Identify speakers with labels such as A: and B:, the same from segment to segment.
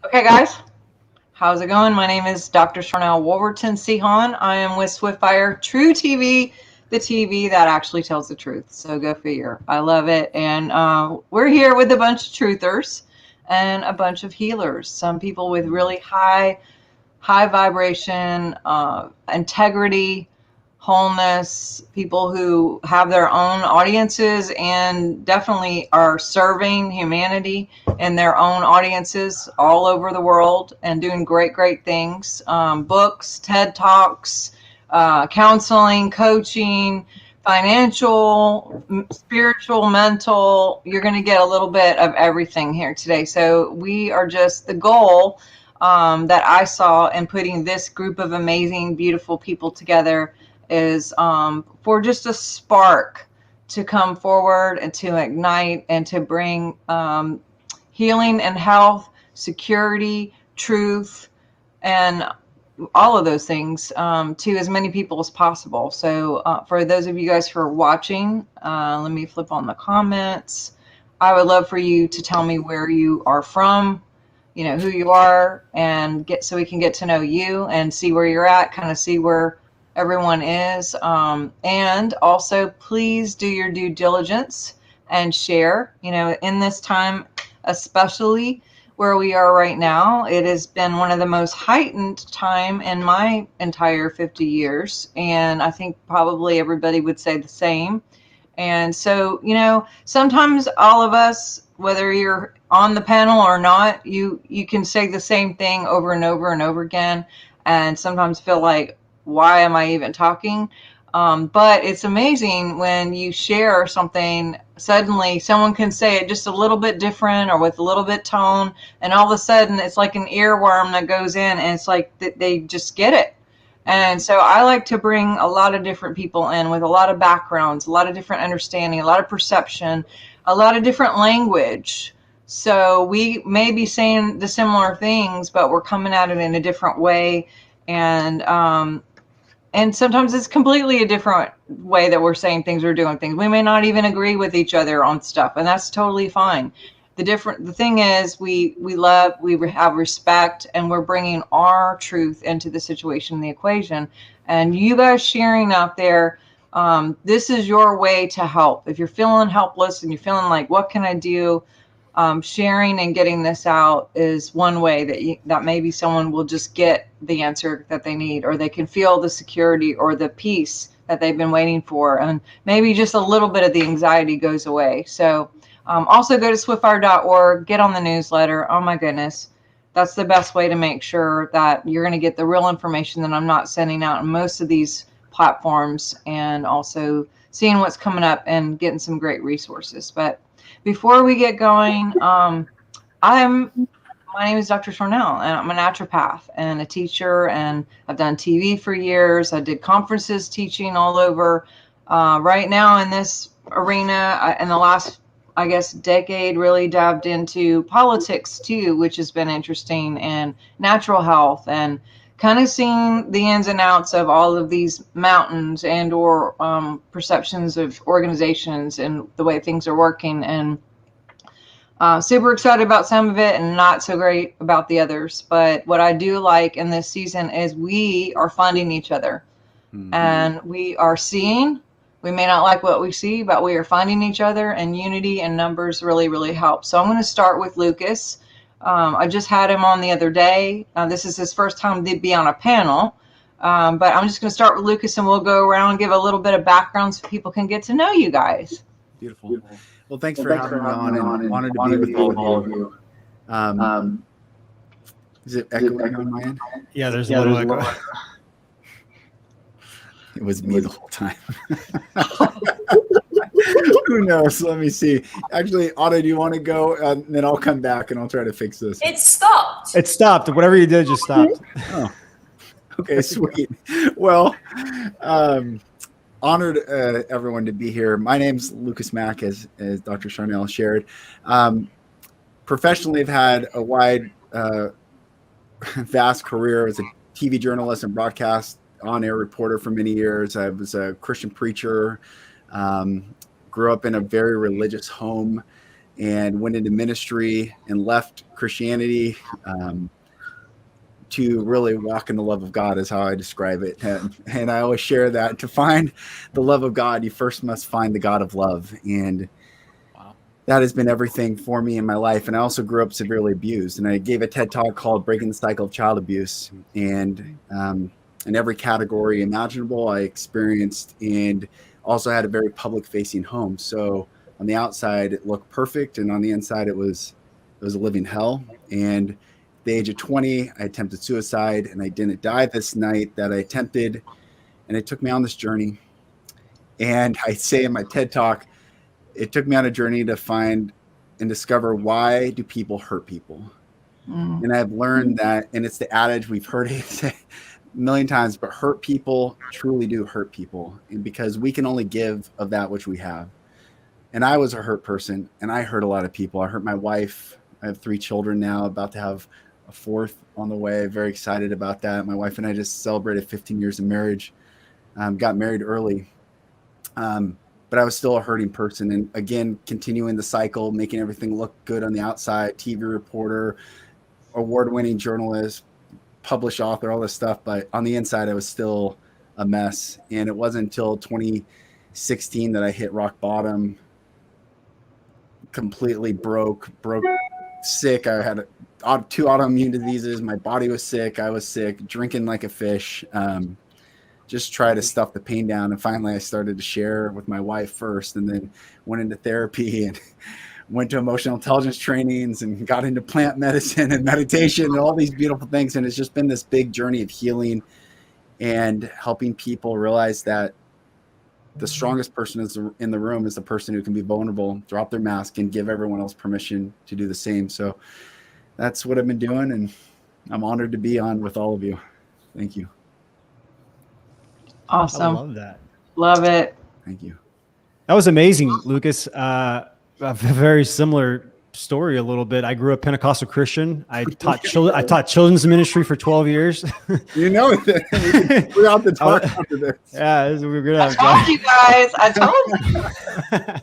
A: Okay, guys, how's it going? My name is Dr. Sharnael Wolverton Sihon. I am with Swiftfire True TV, the TV that actually tells the truth. So go figure. I love it. And we're here with a bunch of truthers and a bunch of healers. Some people with really high vibration, integrity, wholeness, people who have their own audiences and definitely are serving humanity in their own audiences all over the world and doing great things. Books, TED Talks, counseling, coaching, financial, spiritual, mental. You're going to get a little bit of everything here today. So we are just the goal that I saw in putting this group of amazing, beautiful people together is for just a spark to come forward and to ignite and to bring healing and health, security, truth, and all of those things to as many people as possible. So for those of you guys who are watching, let me flip on the comments. I would love for you to tell me where you are from, you know, who you are, and so we can get to know you and see where you're at, kind of see where everyone is. And also, please do your due diligence and share. You know, in this time, especially where we are right now, it has been one of the most heightened time in my entire 50 years. And I think probably everybody would say the same. And so, you know, sometimes all of us, whether you're on the panel or not, you can say the same thing over and over and over again, and sometimes feel like, why am I even talking? But it's amazing when you share something, suddenly someone can say it just a little bit different or with a little bit tone, and all of a sudden it's like an earworm that goes in, and it's like they just get it. And so I like to bring a lot of different people in with a lot of backgrounds, a lot of different understanding, a lot of perception, a lot of different language. So we may be saying the similar things, but we're coming at it in a different way. And sometimes it's completely a different way that we're saying things or doing things. We may not even agree with each other on stuff, and that's totally fine. The thing is, we love, we have respect, and we're bringing our truth into the situation, the equation. And you guys sharing out there, this is your way to help. If you're feeling helpless and you're feeling like, what can I do? Sharing and getting this out is one way that maybe someone will just get the answer that they need, or they can feel the security or the peace that they've been waiting for, and maybe just a little bit of the anxiety goes away. So also go to swiftfire.org, get on the newsletter. Oh my goodness, that's the best way to make sure that you're going to get the real information that I'm not sending out in most of these platforms, and also seeing what's coming up and getting some great resources. But before we get going, my name is Dr. Sharnael, and I'm a naturopath and a teacher, and I've done TV for years. I did conferences teaching all over. Right now in this arena, in the last, I guess, decade, really dived into politics too, which has been interesting, and natural health, and kind of seeing the ins and outs of all of these mountains and or perceptions of organizations and the way things are working. And super excited about some of it and not so great about the others. But what I do like in this season is we are finding each other. Mm-hmm. And we are seeing. We may not like what we see, but we are finding each other, and unity and numbers really help. So I'm going to start with Lucas. I just had him on the other day. This is his first time to be on a panel. But I'm just going to start with Lucas, and we'll go around and give a little bit of background so people can get to know you guys.
B: Beautiful. Well, thanks for having me on, and wanted to be with all of you. Is it echoing on my end?
C: Yeah, there's a little echo.
B: It was me the whole time. Who knows? Let me see. Actually, Otto, do you want to go? And then I'll come back and I'll try to fix this.
D: It stopped.
C: It stopped. Whatever you did just stopped.
B: Oh, okay, sweet. Well, honored everyone to be here. My name's Lucas Mack, as Dr. Sharnael shared. Professionally, I've had a wide, vast career as a TV journalist and broadcast on-air reporter for many years. I was a Christian preacher, grew up in a very religious home, and went into ministry and left Christianity to really walk in the love of God is how I describe it. And I always share that to find the love of God, you first must find the God of love. And that has been everything for me in my life. And I also grew up severely abused. And I gave a TED talk called Breaking the Cycle of Child Abuse. And in every category imaginable, I experienced, and also had a very public facing home. So on the outside, it looked perfect. And on the inside, it was a living hell. And at the age of 20, I attempted suicide, and I didn't die this night that I attempted. And it took me on this journey. And I say in my TED talk, it took me on a journey to find and discover, why do people hurt people? And I've learned that, and it's the adage, we've heard it a million times, but hurt people truly do hurt people. And because we can only give of that which we have. And I was a hurt person, and I hurt a lot of people. I hurt my wife. I have 3 children now, about to have a 4th on the way. Very excited about that. My wife and I just celebrated 15 years of marriage. Got married early. But I was still a hurting person. And again, continuing the cycle, making everything look good on the outside, TV reporter, award-winning journalist, published author, all this stuff. But on the inside, I was still a mess. And it wasn't until 2016 that I hit rock bottom, completely broke, sick. I had 2 autoimmune diseases. My body was sick. I was sick, drinking like a fish. Just try to stuff the pain down. And finally I started to share with my wife first, and then went into therapy and went to emotional intelligence trainings and got into plant medicine and meditation and all these beautiful things. And it's just been this big journey of healing and helping people realize that the strongest person in the room is the person who can be vulnerable, drop their mask, and give everyone else permission to do the same. So that's what I've been doing, and I'm honored to be on with all of you. Thank you.
A: Awesome.
C: I love that.
A: Love it.
B: Thank you.
C: That was amazing, Lucas. A very similar story a little bit. I grew up Pentecostal Christian. I taught children's ministry for 12 years.
B: You know it. We're out the talk after this.
C: Yeah, we're gonna have
A: I told you guys. I told you.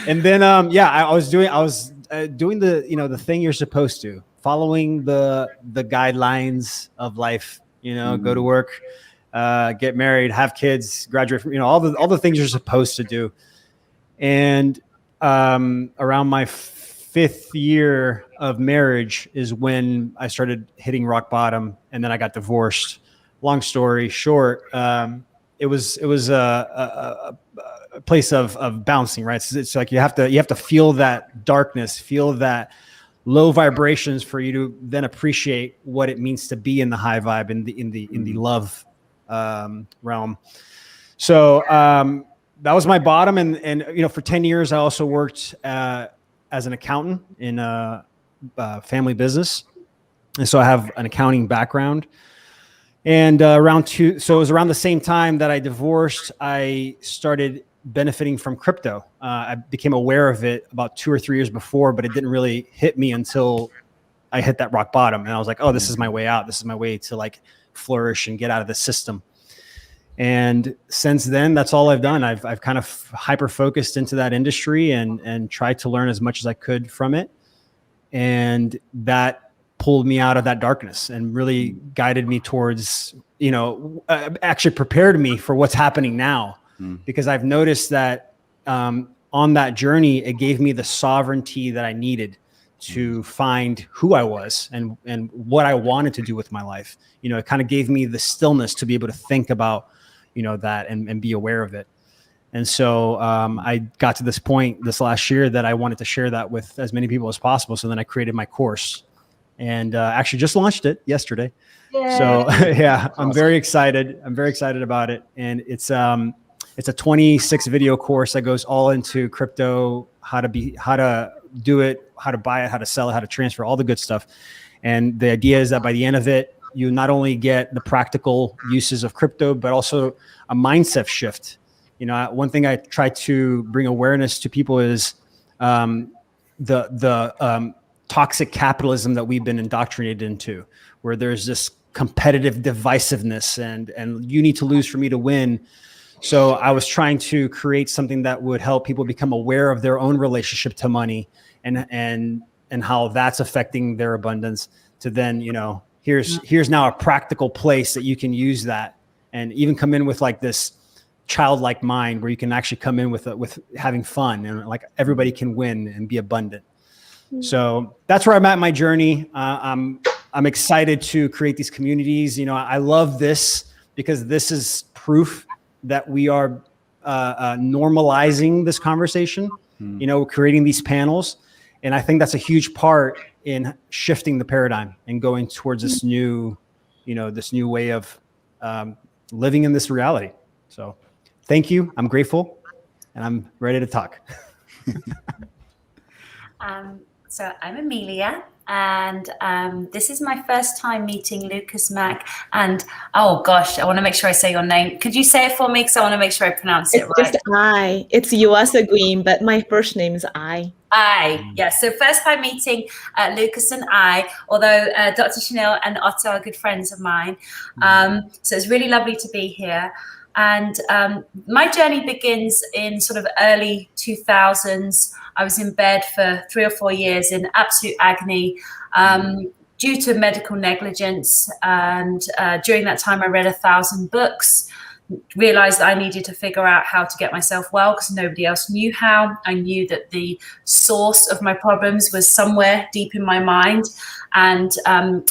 C: And then I was doing the thing you're supposed to, following the guidelines of life, go to work, get married, have kids, graduate from, all the things you're supposed to do. And around my 5th year of marriage is when I started hitting rock bottom, and then I got divorced. Long story short, it was a place of bouncing, right? It's like you have to feel that darkness, feel that low vibrations for you to then appreciate what it means to be in the high vibe, in the love realm. So that was my bottom, and for 10 years I also worked as an accountant in a family business, and so I have an accounting background. And so it was around the same time that I divorced, I started benefiting from crypto. I became aware of it about 2 or 3 years before, but it didn't really hit me until I hit that rock bottom. And I was like, oh, this is my way out. This is my way to like flourish and get out of the system. And since then, that's all I've done. I've kind of hyper-focused into that industry and tried to learn as much as I could from it. And that pulled me out of that darkness and really guided me towards, actually prepared me for what's happening now. Because I've noticed that on that journey, it gave me the sovereignty that I needed to find who I was and what I wanted to do with my life. It kind of gave me the stillness to be able to think about, that and be aware of it. And so I got to this point this last year that I wanted to share that with as many people as possible. So then I created my course and actually just launched it yesterday. Yay. So yeah, I'm very excited. I'm very excited about it. And it's a 26 video course that goes all into crypto, how to do it, how to buy it, how to sell it, how to transfer, all the good stuff. And the idea is that by the end of it, you not only get the practical uses of crypto, but also a mindset shift. One thing I try to bring awareness to people is the toxic capitalism that we've been indoctrinated into, where there's this competitive divisiveness and you need to lose for me to win. So I was trying to create something that would help people become aware of their own relationship to money and how that's affecting their abundance, to then, here's now a practical place that you can use that, and even come in with like this childlike mind where you can actually come in with having fun, and like everybody can win and be abundant. So that's where I'm at in my journey. I'm excited to create these communities. I love this because this is proof that we are normalizing this conversation, creating these panels. And I think that's a huge part in shifting the paradigm and going towards this new, this new way of living in this reality. So thank you. I'm grateful, and I'm ready to talk.
D: So I'm Amelia, and this is my first time meeting Lucas, Mack, and oh gosh, I want to make sure I say your name. Could you say it for me? Because I want to make sure I pronounce it right.
E: It's just I. It's Yuasa Green, but my first name is I.
D: Yes. So first time meeting Lucas and I, although Dr. Sharnael and Otto are good friends of mine. So it's really lovely to be here. And my journey begins in sort of early 2000s. I was in bed for 3 or 4 years in absolute agony due to medical negligence. And during that time, I read 1,000 books, realized that I needed to figure out how to get myself well because nobody else knew how. I knew that the source of my problems was somewhere deep in my mind, and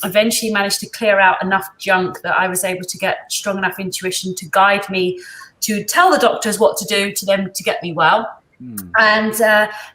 D: eventually managed to clear out enough junk that I was able to get strong enough intuition to guide me to tell the doctors what to do to them to get me well. And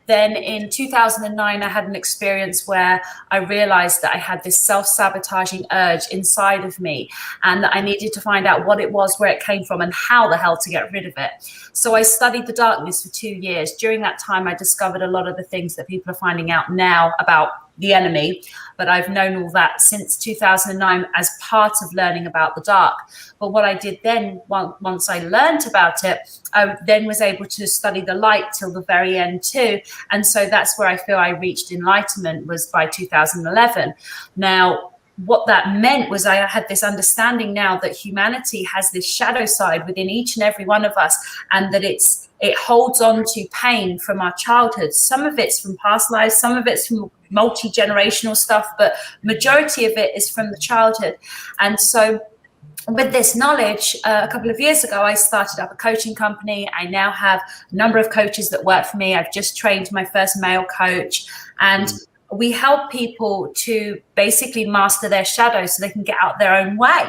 D: then in 2009, I had an experience where I realized that I had this self-sabotaging urge inside of me, and that I needed to find out what it was, where it came from, and how the hell to get rid of it. So I studied the darkness for 2 years. During that time, I discovered a lot of the things that people are finding out now about the enemy, but I've known all that since 2009 as part of learning about the dark. But what I did then, once I learned about it, I then was able to study the light till the very end too. And so that's where I feel I reached enlightenment, was by 2011. Now, what that meant was I had this understanding now that humanity has this shadow side within each and every one of us, and that it holds on to pain from our childhood. Some of it's from past lives, some of it's from multi-generational stuff, but majority of it is from the childhood. And so with this knowledge, a couple of years ago, I started up a coaching company. I now have a number of coaches that work for me. I've just trained my first male coach, and we help people to basically master their shadow so they can get out their own way.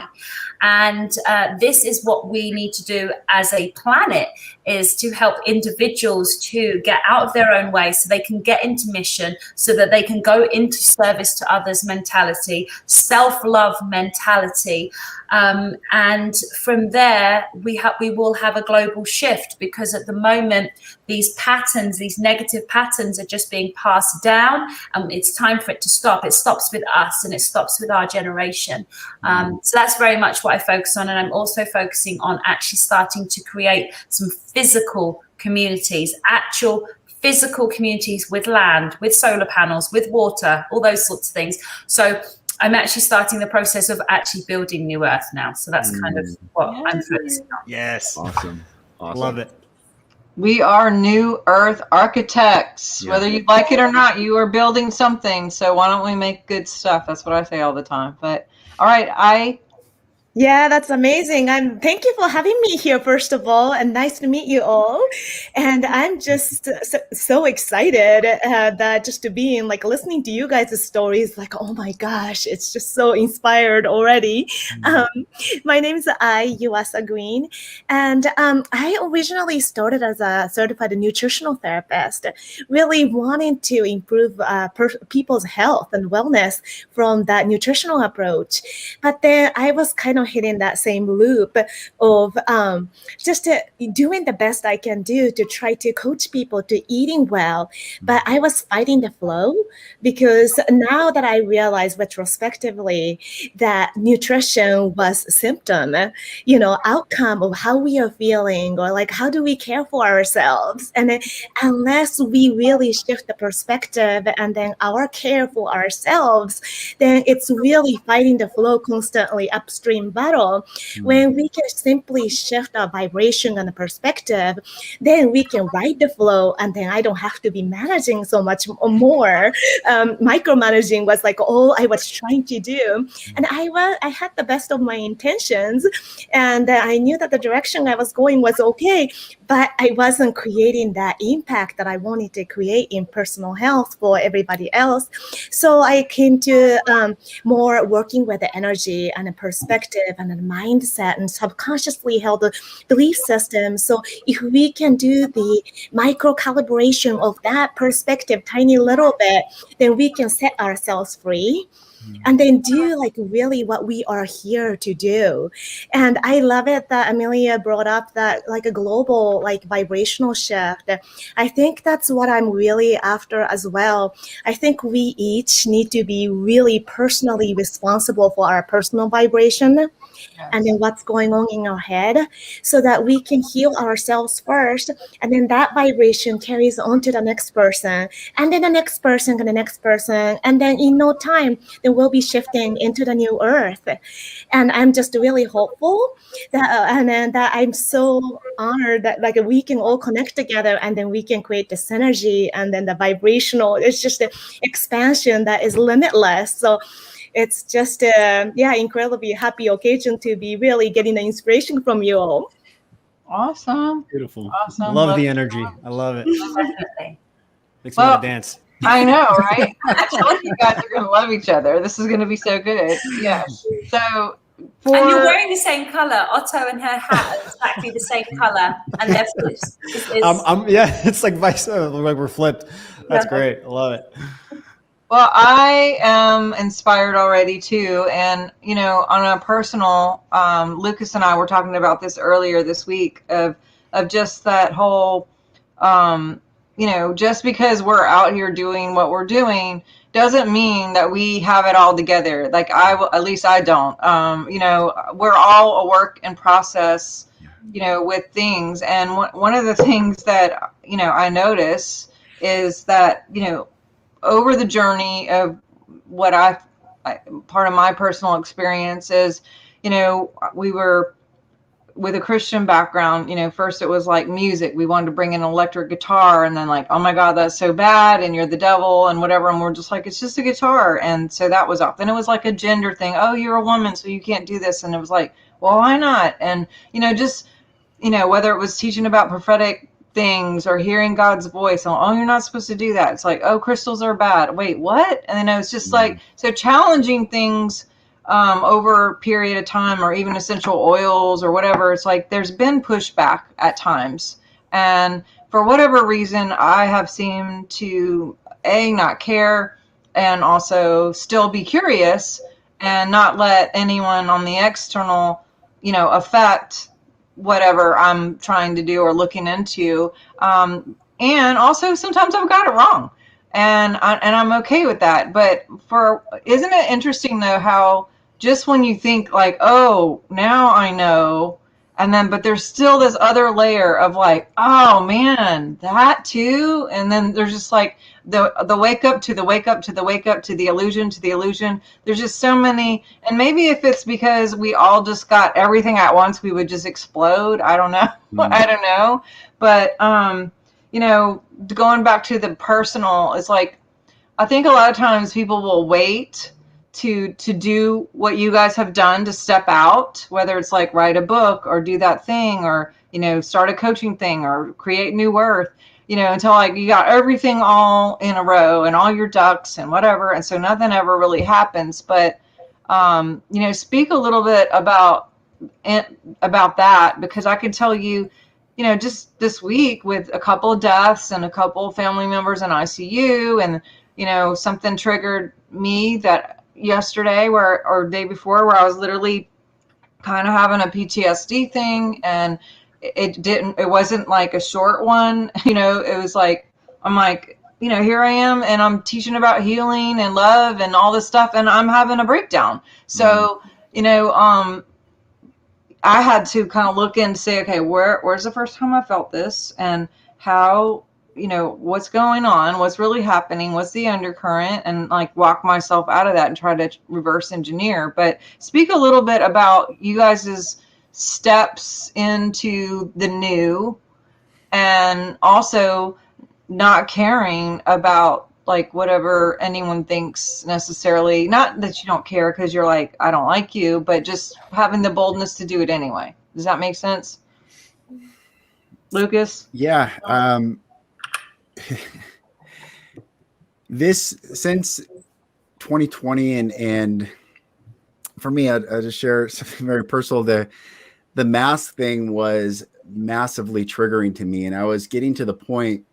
D: And this is what we need to do as a planet, is to help individuals to get out of their own way so they can get into mission, so that they can go into service to others mentality, self-love mentality. And from there, we will have a global shift, because at the moment, these patterns, these negative patterns are just being passed down. It's time for it to stop. It stops with us, and it stops with our generation. So that's very much what I focus on. And I'm also focusing on actually starting to create some physical communities, actual physical communities with land, with solar panels, with water, all those sorts of things. So I'm actually starting the process of actually building New Earth now. So that's kind of what I'm focusing on.
C: Yes.
B: Awesome.
C: Love it.
A: We are New Earth architects.
B: Yeah.
A: Whether you like it or not, you are building something. So why don't we make good stuff? That's what I say all the time. But all right,
E: Yeah, that's amazing. Thank you for having me here, first of all, and nice to meet you all. And I'm just so excited that just to be in, like, listening to you guys' stories, like, oh my gosh, it's just so inspired already. My name is Yuasa Green, and I originally started as a certified nutritional therapist, really wanting to improve people's health and wellness from that nutritional approach. But then I was kind of hitting that same loop of just doing the best I can do to try to coach people to eating well. But I was fighting the flow, because now that I realize retrospectively that nutrition was symptom, outcome of how we are feeling, or like, how do we care for ourselves? And unless we really shift the perspective and then our care for ourselves, then it's really fighting the flow constantly upstream, battle. When we can simply shift our vibration and the perspective, then we can ride the flow, and then I don't have to be managing so much more. Micromanaging was like all I was trying to do, and I had the best of my intentions, and I knew that the direction I was going was okay, but I wasn't creating that impact that I wanted to create in personal health for everybody else. So I came to more working with the energy and the perspective and the mindset and subconsciously held the belief system. So if we can do the micro calibration of that perspective tiny little bit, then we can set ourselves free and then do like really what we are here to do. And I love it that Amelia brought up that like a global like vibrational shift. I think that's what I'm really after as well. I think we each need to be really personally responsible for our personal vibration. Yes. And then what's going on in our head, so that we can heal ourselves first, and then that vibration carries on to the next person, and then the next person and the next person, and then in no time then we'll be shifting into the new earth. And I'm just really hopeful that and then that I'm so honored that like we can all connect together, and then we can create the synergy, and then the vibrational, it's just the expansion that is limitless. So it's just a incredibly happy occasion to be really getting the inspiration from you all.
A: Awesome.
C: Beautiful.
A: Awesome.
C: Love the energy. I love it. Makes me want to dance.
A: I know, right? I feel like you guys are going to love each other. This is going to be so good. Yes. So
D: and you're wearing the same color. Otto and her hat are exactly the same color, and therefore
C: it's like vice, like we're flipped. That's great. I love it.
A: Well, I am inspired already too. And, you know, on a personal, Lucas and I were talking about this earlier this week of just that whole, you know, just because we're out here doing what we're doing doesn't mean that we have it all together. Like at least I don't, you know, we're all a work in process, you know, with things. And one of the things that, you know, I notice is that, you know, over the journey of what part of my personal experience is, you know, we were with a Christian background, you know, first it was like music. We wanted to bring in an electric guitar, and then like, oh my God, that's so bad, and you're the devil and whatever. And we're just like, it's just a guitar. And so that was off. Then it was like a gender thing. Oh, you're a woman, so you can't do this. And it was like, well, why not? And, you know, just, you know, whether it was teaching about prophetic things or hearing God's voice, oh, you're not supposed to do that. It's like, oh, crystals are bad. Wait, what? And then it was just like, so challenging things over a period of time, or even essential oils or whatever. It's like there's been pushback at times, and for whatever reason I have seemed to not care, and also still be curious and not let anyone on the external, you know, affect whatever I'm trying to do or looking into. And also sometimes I've got it wrong, and I'm okay with that. But isn't it interesting though, how just when you think like, oh, now I know, but there's still this other layer of like, oh man, that too. And then there's just like the wake up to the wake up to the wake up to the illusion to the illusion. There's just so many. And maybe if it's because we all just got everything at once, we would just explode. I don't know. I don't know. But, you know, going back to the personal, it's like, I think a lot of times people will wait to do what you guys have done, to step out, whether it's like write a book or do that thing, or, you know, start a coaching thing or create new worth, you know, until like you got everything all in a row and all your ducks and whatever. And so nothing ever really happens. But, you know, speak a little bit about that, because I can tell you, you know, just this week with a couple of deaths and a couple of family members in ICU, and, you know, something triggered me that yesterday or day before, where I was literally kind of having a PTSD thing, and it wasn't like a short one, you know, it was like, I'm like, you know, here I am, and I'm teaching about healing and love and all this stuff, and I'm having a breakdown. So, you know, I had to kind of look and say, okay, where's the first time I felt this, and how you know, what's going on, what's really happening, what's the undercurrent, and like walk myself out of that and try to reverse engineer. But speak a little bit about you guys' steps into the new, and also not caring about like whatever anyone thinks necessarily. Not that you don't care because you're like, I don't like you, but just having the boldness to do it anyway. Does that make sense, Lucas?
B: Yeah. This since 2020 and for me, I just share something very personal. The mask thing was massively triggering to me, and I was getting to the point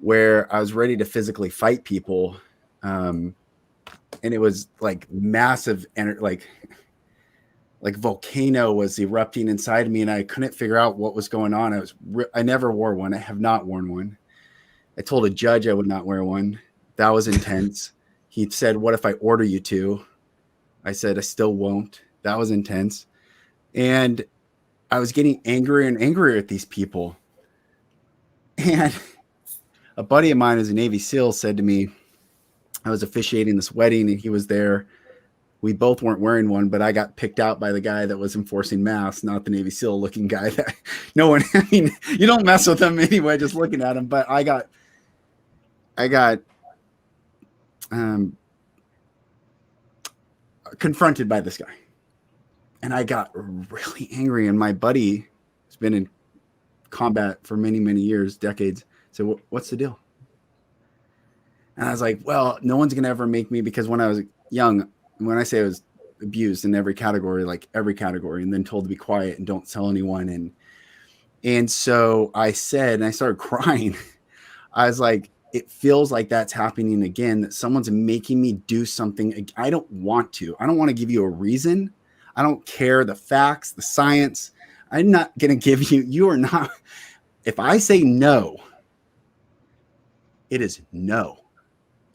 B: where I was ready to physically fight people, and it was like massive, like volcano was erupting inside of me, and I couldn't figure out what was going on. I never wore one. I have not worn one. I told a judge I would not wear one. That was intense. He said, "What if I order you to?" I said, "I still won't." That was intense. And I was getting angrier and angrier at these people. And a buddy of mine who's a Navy SEAL said to me, I was officiating this wedding and he was there. We both weren't wearing one, but I got picked out by the guy that was enforcing masks, not the Navy SEAL looking guy. That no one, I mean, you don't mess with them anyway, just looking at him. But I got confronted by this guy, and I got really angry. And my buddy has been in combat for many, many years, decades. So what's the deal? And I was like, well, no one's going to ever make me, because when I was young, when I say I was abused in every category, like every category, and then told to be quiet and don't tell anyone. And so I said, and I started crying. I was like, it feels like that's happening again, that someone's making me do something I don't want to. I don't want to give you a reason. I don't care the facts, the science. I'm not going to give you, you are not. If I say no, it is no.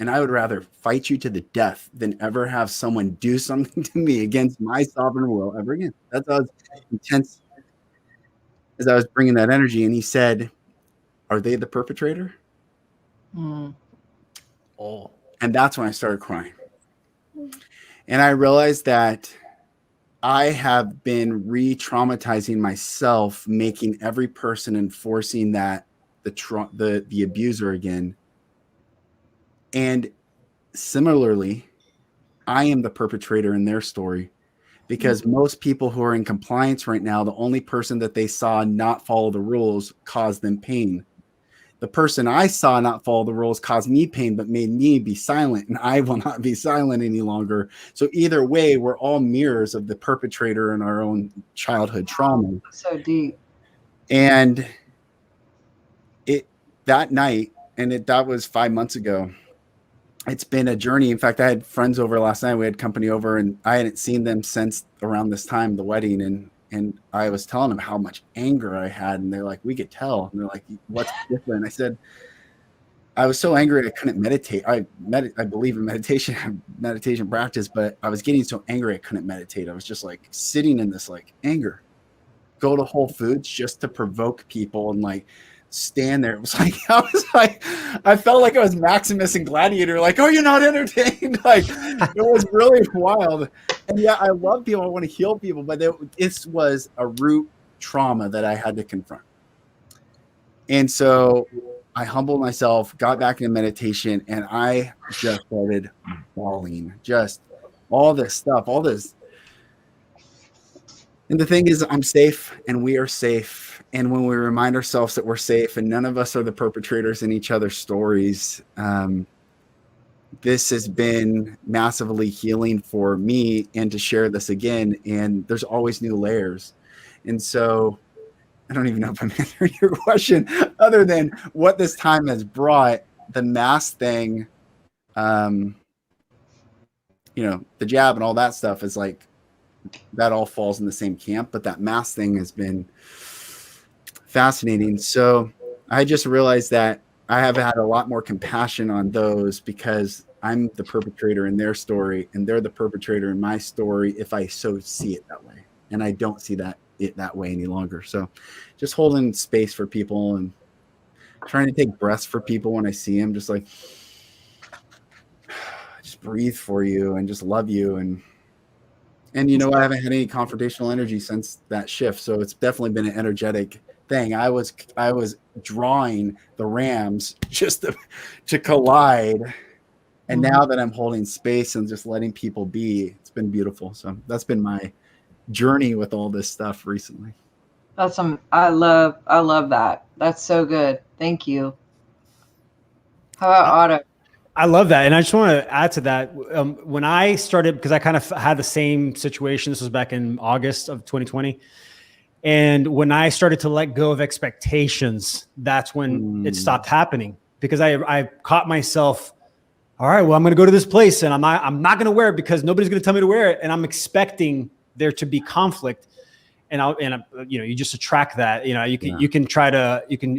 B: And I would rather fight you to the death than ever have someone do something to me against my sovereign will ever again. That's how intense as I was bringing that energy. And he said, are they the perpetrator? Oh, and that's when I started crying. And I realized that I have been re-traumatizing myself, making every person enforcing that the abuser again. And similarly, I am the perpetrator in their story, because most people who are in compliance right now, the only person that they saw not follow the rules caused them pain. The person I saw not follow the rules caused me pain, but made me be silent, and I will not be silent any longer. So either way, we're all mirrors of the perpetrator in our own childhood trauma.
A: So deep.
B: And that night, and that was 5 months ago, it's been a journey. In fact, I had friends over last night. We had company over, and I hadn't seen them since around this time, the wedding. And I was telling them how much anger I had, and they're like, we could tell. And they're like, what's different? I said, I was so angry I couldn't meditate. I believe in meditation practice, but I was getting so angry I couldn't meditate. I was just like sitting in this like anger. Go to Whole Foods just to provoke people and like stand there. It was like I felt like I was Maximus and Gladiator, like, oh, you're not entertained. Like, it was really wild. And yeah, I love people, I want to heal people, but this was a root trauma that I had to confront. And so I humbled myself, got back into meditation, and I just started bawling, just all this stuff, all this. And the thing is, I'm safe and we are safe. And when we remind ourselves that we're safe and none of us are the perpetrators in each other's stories, this has been massively healing for me, and to share this again. And there's always new layers. And so I don't even know if I'm answering your question, other than what this time has brought. The mask thing, the jab and all that stuff is like, that all falls in the same camp, but that mask thing has been fascinating. So I just realized that I have had a lot more compassion on those, because I'm the perpetrator in their story and they're the perpetrator in my story, if I so see it that way. And I don't see it that way any longer. So just holding space for people and trying to take breaths for people when I see them, just like, just breathe for you and just love you. And you know, I haven't had any confrontational energy since that shift. So it's definitely been an energetic thing. I was drawing the rams just to collide. And now that I'm holding space and just letting people be, it's been beautiful. So that's been my journey with all this stuff recently.
A: That's I love that. That's so good. Thank you. How about Otto?
C: I love that. And I just want to add to that. When I started, because I kind of had the same situation, this was back in August of 2020. And when I started to let go of expectations, that's when it stopped happening, because I caught myself, all right, well, I'm going to go to this place and I'm not going to wear it because nobody's going to tell me to wear it. And I'm expecting there to be conflict. And you know, you just attract that. You know, you can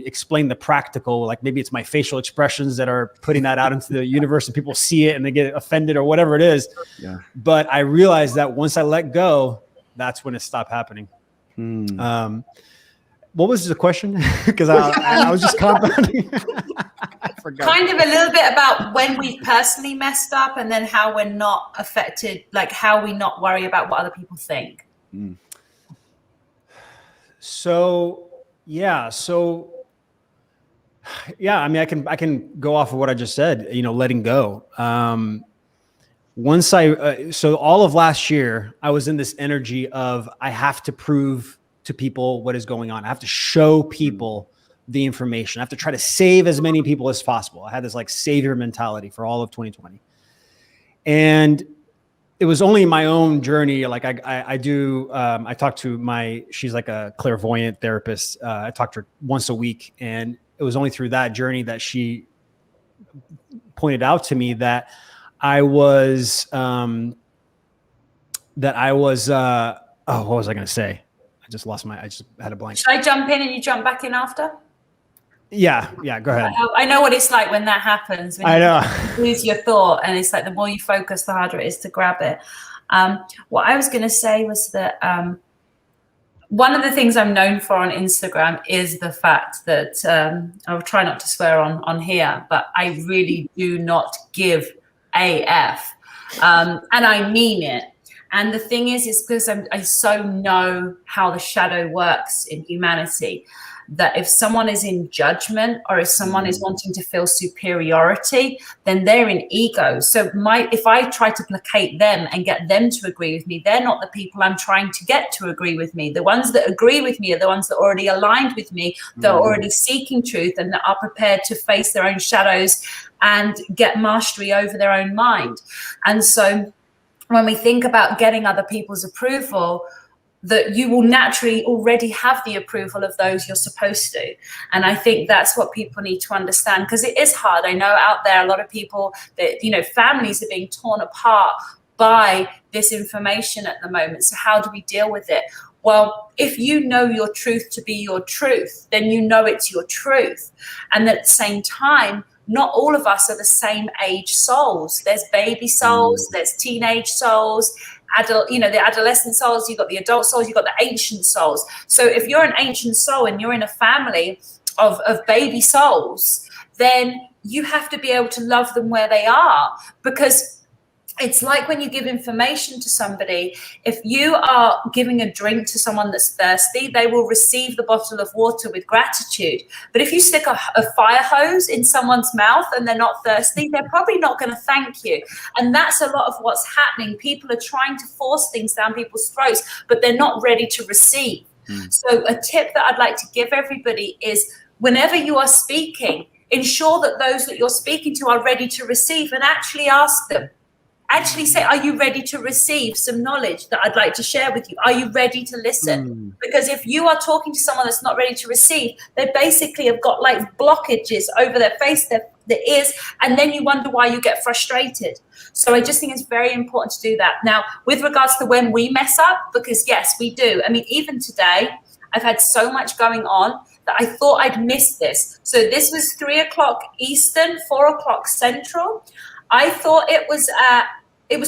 C: explain the practical, like maybe it's my facial expressions that are putting that out into the universe, and people see it and they get offended or whatever it is. Yeah. But I realized that once I let go, that's when it stopped happening. What was the question? Because I was just compounding. I forgot.
D: Kind of a little bit about when we personally messed up, and then how we're not affected, like how we not worry about what other people think.
C: So yeah, I mean, I can go off of what I just said, you know, letting go. Once so all of last year, I was in this energy of, I have to prove to people what is going on. I have to show people the information. I have to try to save as many people as possible. I had this like savior mentality for all of 2020. And it was only my own journey. Like I talk to she's like a clairvoyant therapist. I talk to her once a week, and it was only through that journey that she pointed out to me that I was, what was I going to say? I just had a blank.
D: Should I jump in and you jump back in after?
C: Yeah, go ahead.
D: I know what it's like when that happens. When you lose your thought, and it's like the more you focus, the harder it is to grab it. What I was going to say was that one of the things I'm known for on Instagram is the fact that I'll try not to swear on here, but I really do not give AF, and I mean it. And the thing is because I so know how the shadow works in humanity, that if someone is in judgment, or if someone is wanting to feel superiority, then they're in ego. So if I try to placate them and get them to agree with me, they're not the people I'm trying to get to agree with me. The ones that agree with me are the ones that are already aligned with me, that are already seeking truth, and that are prepared to face their own shadows and get mastery over their own mind. And so when we think about getting other people's approval, that you will naturally already have the approval of those you're supposed to. And I think that's what people need to understand, because it is hard. I know out there, a lot of people that, you know, families are being torn apart by this information at the moment. So how do we deal with it? Well, if you know your truth to be your truth, then you know it's your truth. And at the same time, not all of us are the same age souls. There's baby souls, there's teenage souls, the adolescent souls, you've got the adult souls, you've got the ancient souls. So if you're an ancient soul and you're in a family of baby souls, then you have to be able to love them where they are, because it's like when you give information to somebody, if you are giving a drink to someone that's thirsty, they will receive the bottle of water with gratitude. But if you stick a fire hose in someone's mouth and they're not thirsty, they're probably not going to thank you. And that's a lot of what's happening. People are trying to force things down people's throats, but they're not ready to receive. So a tip that I'd like to give everybody is, whenever you are speaking, ensure that those that you're speaking to are ready to receive, and actually ask them. Actually say, are you ready to receive some knowledge that I'd like to share with you? Are you ready to listen? Because if you are talking to someone that's not ready to receive, they basically have got like blockages over their face, their ears, and then you wonder why you get frustrated. So I just think it's very important to do that. Now, with regards to when we mess up, because yes, we do. I mean, even today, I've had so much going on that I thought I'd missed this. So this was 3 o'clock Eastern, 4 o'clock Central. I thought it was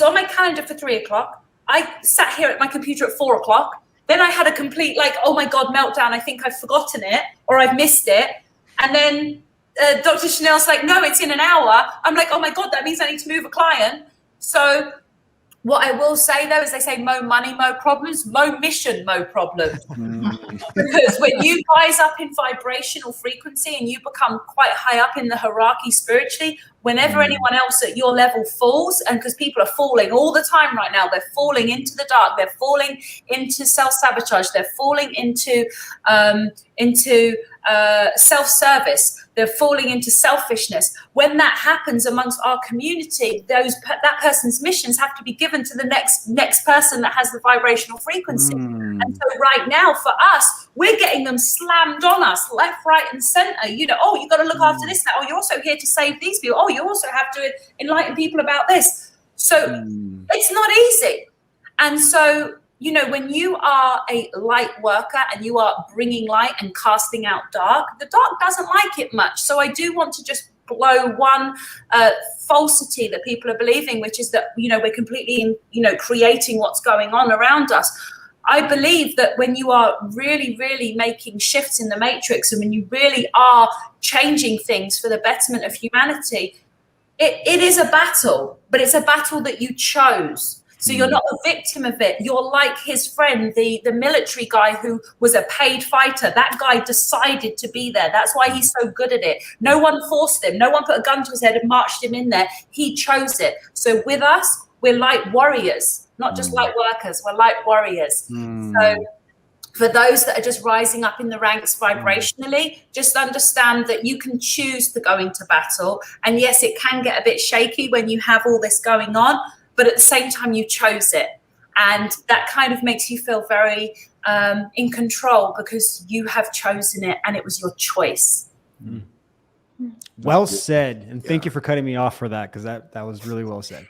D: on my calendar for 3 o'clock. I sat here at my computer at 4 o'clock. Then I had a complete oh my God, meltdown. I think I've forgotten it or I've missed it. And then Dr. Sharnael's like, no, it's in an hour. I'm like, oh my God, that means I need to move a client. So what I will say though is they say mo money, mo problems, mo mission, mo problems. Because when you rise up in vibrational frequency and you become quite high up in the hierarchy spiritually, whenever anyone else at your level falls, and because people are falling all the time right now, they're falling into the dark, they're falling into self-sabotage, they're falling into self-service, they're falling into selfishness. When that happens amongst our community, that person's missions have to be given to the next person that has the vibrational frequency. And so right now for us, we're getting them slammed on us left, right, and center. You know, oh, you got to look after this now. Oh, you're also here to save these people. Oh, you also have to enlighten people about this. So it's not easy. And so, you know, when you are a light worker and you are bringing light and casting out dark, the dark doesn't like it much. So I do want to just blow one falsity that people are believing, which is that, you know, we're completely, you know, creating what's going on around us. I believe that when you are really, really making shifts in the matrix, and when you really are changing things for the betterment of humanity, it is a battle, but it's a battle that you chose. So you're not a victim of it. You're like his friend, the military guy who was a paid fighter. That guy decided to be there. That's why he's so good at it. No one forced him. No one put a gun to his head and marched him in there. He chose it. So with us, we're light warriors, not just light workers. We're light warriors. So for those that are just rising up in the ranks vibrationally, just understand that you can choose to go into battle. And yes, it can get a bit shaky when you have all this going on, but at the same time, you chose it. And that kind of makes you feel very in control because you have chosen it and it was your choice.
C: Well said. And thank you for cutting me off for that, because that was really well said.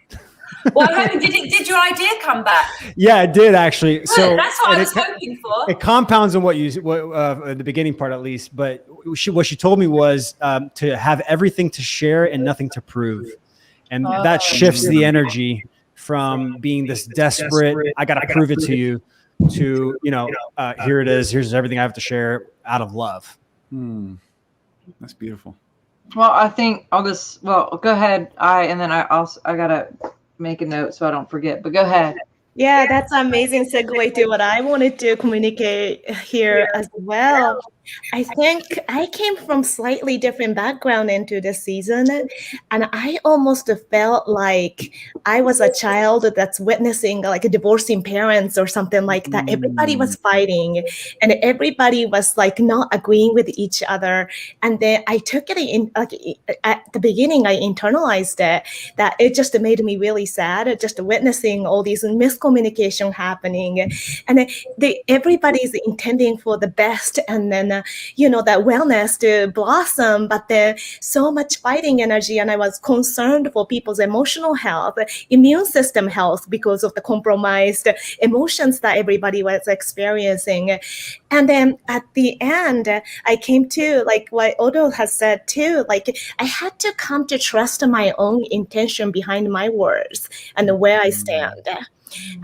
D: Well, did your idea come back?
C: Yeah, it did actually. Good,
D: so that's what I was hoping for.
C: It compounds on what the beginning part at least. But what she told me was to have everything to share and nothing to prove. And that shifts the energy from being this desperate, I got to prove it to you, to, you know, here it is. Here's everything I have to share out of love.
B: That's beautiful.
A: Well, I think I'll just, go ahead. I got to make a note so I don't forget, but go ahead.
E: Yeah, that's an amazing segue to what I wanted to communicate here as well. I think I came from slightly different background into this season, and I almost felt like I was a child that's witnessing like a divorcing parents or something like that. Everybody was fighting and everybody was like not agreeing with each other. And then I took it in, like at the beginning, I internalized it, that it just made me really sad, just witnessing all these miscommunication happening. And everybody's intending for the best, and then you know, that wellness to blossom, but then so much fighting energy. And I was concerned for people's emotional health, immune system health, because of the compromised emotions that everybody was experiencing. And then at the end, I came to, like what Odo has said too, like I had to come to trust my own intention behind my words and where I stand.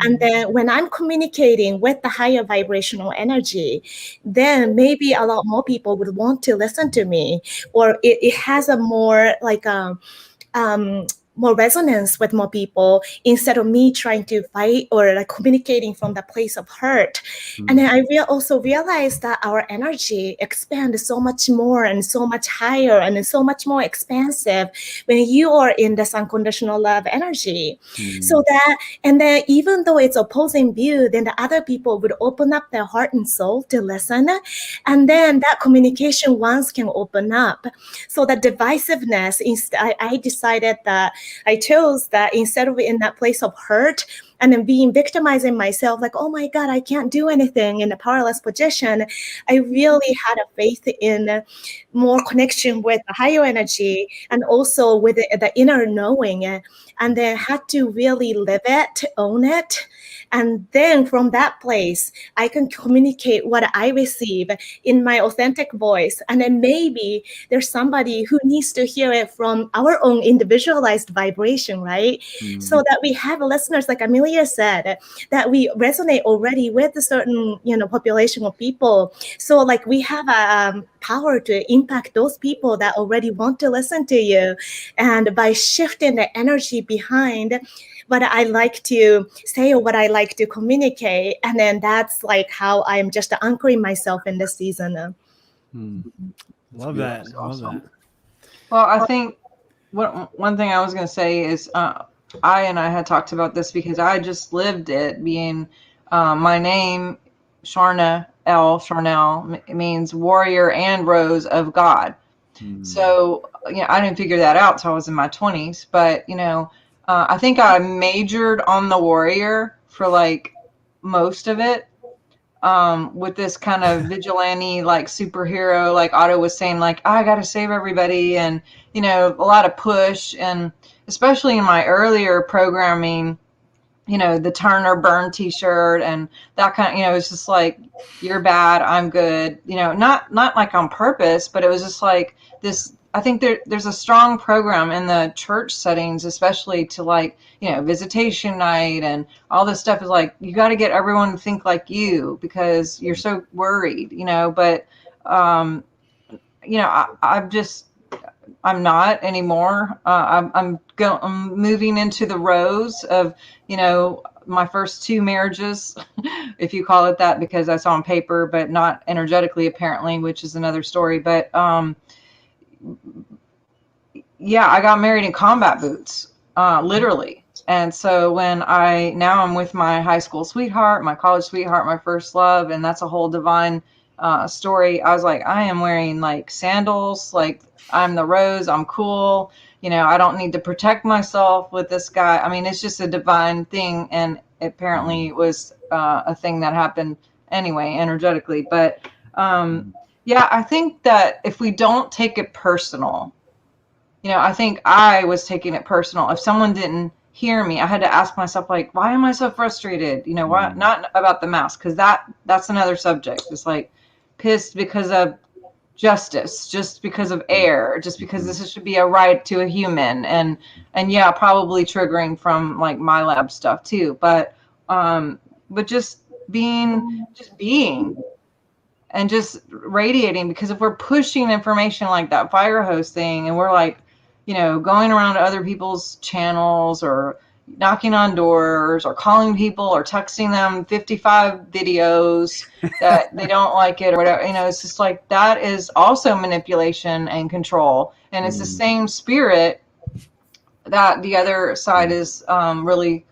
E: And then when I'm communicating with the higher vibrational energy, then maybe a lot more people would want to listen to me, or it has a more like more resonance with more people, instead of me trying to fight or like communicating from the place of hurt. And then I also realized that our energy expands so much more and so much higher and so much more expansive when you are in this unconditional love energy. So that, and then even though it's opposing view, then the other people would open up their heart and soul to listen. And then that communication once can open up. So the divisiveness, I decided that I chose that instead of in that place of hurt and then being victimizing myself, like, oh my God, I can't do anything in a powerless position. I really had a faith in more connection with the higher energy and also with the inner knowing, and then had to really live it, own it. And then from that place, I can communicate what I receive in my authentic voice. And then maybe there's somebody who needs to hear it from our own individualized vibration, right? So that we have listeners like Amelia Amelia said, that we resonate already with a certain, population of people. So like we have a power to impact those people that already want to listen to you. And by shifting the energy behind what I like to say or what I like to communicate, and then that's like how I'm just anchoring myself in this season.
C: Love that. Love that.
A: Well, I think one thing I was going to say is I had talked about this because I just lived it, being my name, Sharnael, means warrior and rose of God. So, I didn't figure that out till I was in my 20s. But, I think I majored on the warrior for like most of it. With this kind of vigilante, like superhero, like Otto was saying, like, I got to save everybody. And, a lot of push. And especially in my earlier programming, the turn or burn t-shirt and that kind of, it's just like, you're bad, I'm good, not like on purpose, but it was just like this. I think there's a strong program in the church settings, especially to like, visitation night and all this stuff is like, you got to get everyone to think like you because you're so worried, but, I'm not anymore. I'm moving into the rows of, my first 2 marriages, if you call it that, because that's on paper, but not energetically, apparently, which is another story. But I got married in combat boots, literally. And so now I'm with my high school sweetheart, my college sweetheart, my first love, and that's a whole divine story. I was like, I am wearing like sandals, like I'm the rose, I'm cool. I don't need to protect myself with this guy. I mean, it's just a divine thing. And apparently it was a thing that happened anyway, energetically. But I think that if we don't take it personal, I think I was taking it personal. If someone didn't hear me, I had to ask myself, like, why am I so frustrated? Why not about the mask? Because that's another subject. It's like pissed because of justice, just because of air, just because this should be a right to a human, and probably triggering from like my lab stuff too, but just being and just radiating, because if we're pushing information like that fire hose thing and we're like, going around to other people's channels or knocking on doors or calling people or texting them 55 videos that they don't like it or whatever, it's just like, that is also manipulation and control. And it's the same spirit that the other side is really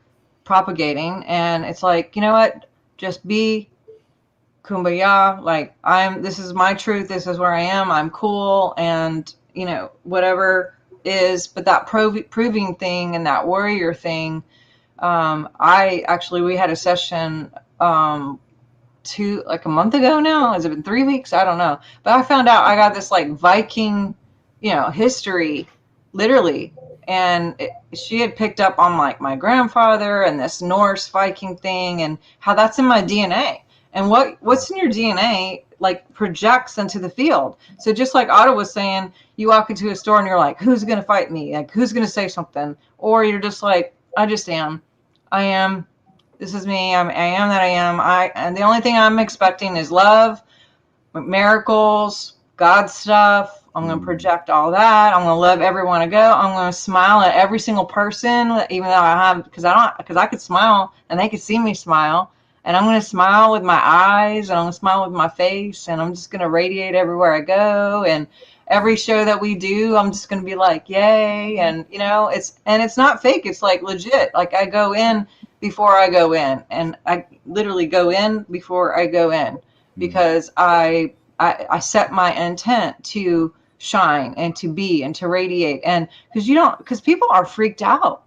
A: propagating. And it's like, you know what, just be kumbaya, like, this is my truth, this is where I am, I'm cool, and whatever is. But that proving thing and that warrior thing, we had a session like a month ago now. Has it been 3 weeks? I don't know. But I found out I got this like Viking, history, literally. And she had picked up on like my grandfather and this Norse Viking thing and how that's in my DNA. And what's in your DNA like projects into the field. So just like Otto was saying, you walk into a store and you're like, who's going to fight me? Like, who's going to say something? Or you're just like, I just am. I am. This is me. I am that I am. And the only thing I'm expecting is love, miracles, God stuff. I'm going to project all that. I'm going to love everyone I go. I'm going to smile at every single person, even though because I could smile and they could see me smile. And I'm going to smile with my eyes and I'm going to smile with my face and I'm just going to radiate everywhere I go. And every show that we do, I'm just going to be like, yay. And, it's not fake. It's like legit. Like I go in before I go in, and I literally go in before I go in, because I set my intent to shine and to be and to radiate. And because people are freaked out.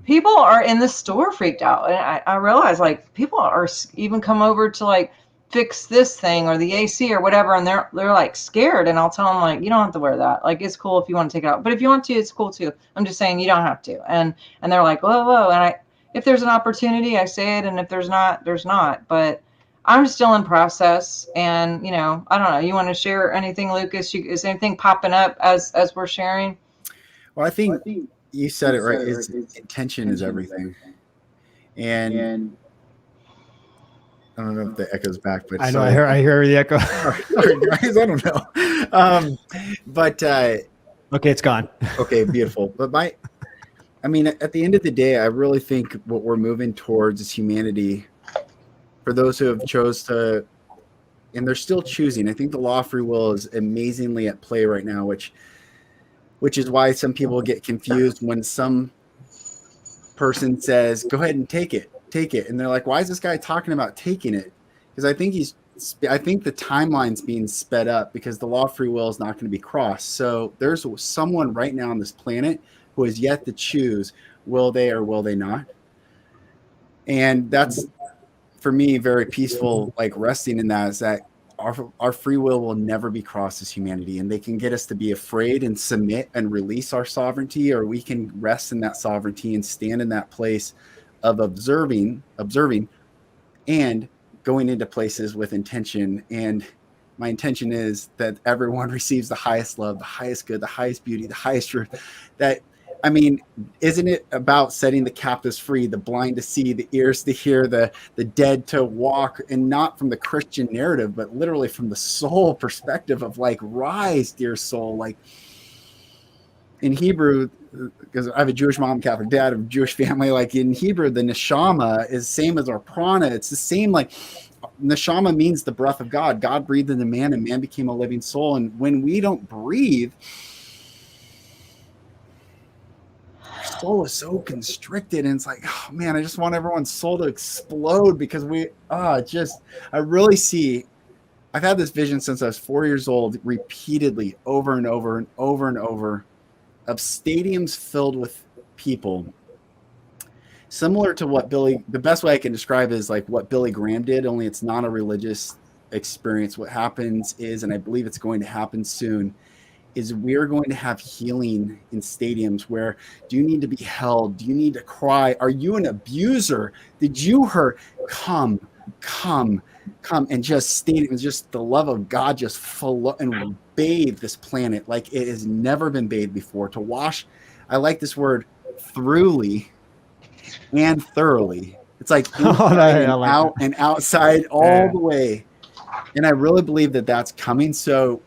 A: People are in the store freaked out. And I realize like people are even come over to like fix this thing or the AC or whatever. And they're like scared. And I'll tell them like, you don't have to wear that. Like, it's cool if you want to take it out, but if you want to, it's cool too. I'm just saying you don't have to. And they're like, whoa. And if there's an opportunity, I say it. And if there's not, there's not. But I'm still in process. And, I don't know. You want to share anything, Lucas? Is anything popping up as we're sharing?
B: Well, I think you said it right. Intention is everything. And I don't know if the echo's back, but
C: I know I hear the echo.
B: sorry guys, I don't know. But
C: okay, it's gone.
B: Okay, beautiful. But at the end of the day, I really think what we're moving towards is humanity. For those who have chose to, and they're still choosing. I think the law of free will is amazingly at play right now, which is why some people get confused when some person says, "Go ahead and take it," and they're like, "Why is this guy talking about taking it?" Because I think the timeline's being sped up because the law of free will is not going to be crossed. So there's someone right now on this planet who has yet to choose, will they or will they not? And that's, for me, very peaceful, like resting in that, is that our free will never be crossed as humanity, and they can get us to be afraid and submit and release our sovereignty, or we can rest in that sovereignty and stand in that place of observing and going into places with intention. And my intention is that everyone receives the highest love, the highest good, the highest beauty, the highest truth. Isn't it about setting the captives free, the blind to see, the ears to hear, the dead to walk, and not from the Christian narrative, but literally from the soul perspective of like, rise, dear soul. Like in Hebrew, because I have a Jewish mom, Catholic dad, of a Jewish family, like in Hebrew, the neshama is same as our prana. It's the same, like neshama means the breath of God. God breathed into man and man became a living soul. And when we don't breathe, soul is so constricted, and it's like, oh man, I just want everyone's soul to explode, because I really see, I've had this vision since I was 4 years old, repeatedly over and over and over and over, of stadiums filled with people, similar to what the best way I can describe is like what Billy Graham did, only it's not a religious experience. What happens is, and I believe it's going to happen soon, is we're going to have healing in stadiums where, do you need to be held? Do you need to cry? Are you an abuser? Did you hurt? Come, and just stadium, just the love of God just flow and bathe this planet like it has never been bathed before. To wash, I like this word, throughly and thoroughly. It's like inside and out and outside all the way. And I really believe that that's coming. So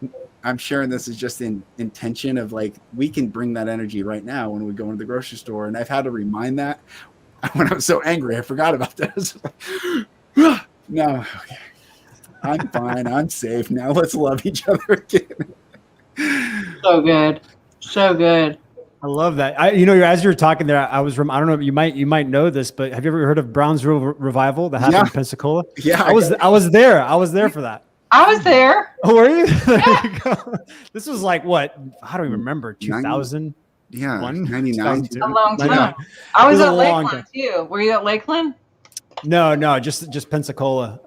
B: I'm sharing this as just in intention of like, we can bring that energy right now when we go into the grocery store. And I've had to remind that when I was so angry, I forgot about this. No, okay. I'm fine. I'm safe. Now let's love each other again.
A: So good. So good.
C: I love that. As you were talking there, I don't know, you might know this, but have you ever heard of Brownsville Revival that happened in Pensacola? Yeah. I was there. I was there for that.
A: I was there.
C: Oh, were you? There you go. This was like what? I don't even remember. 2000.
B: Yeah, 99.
A: A long time. I was at Lakeland too. Were you at Lakeland?
C: No, just Pensacola.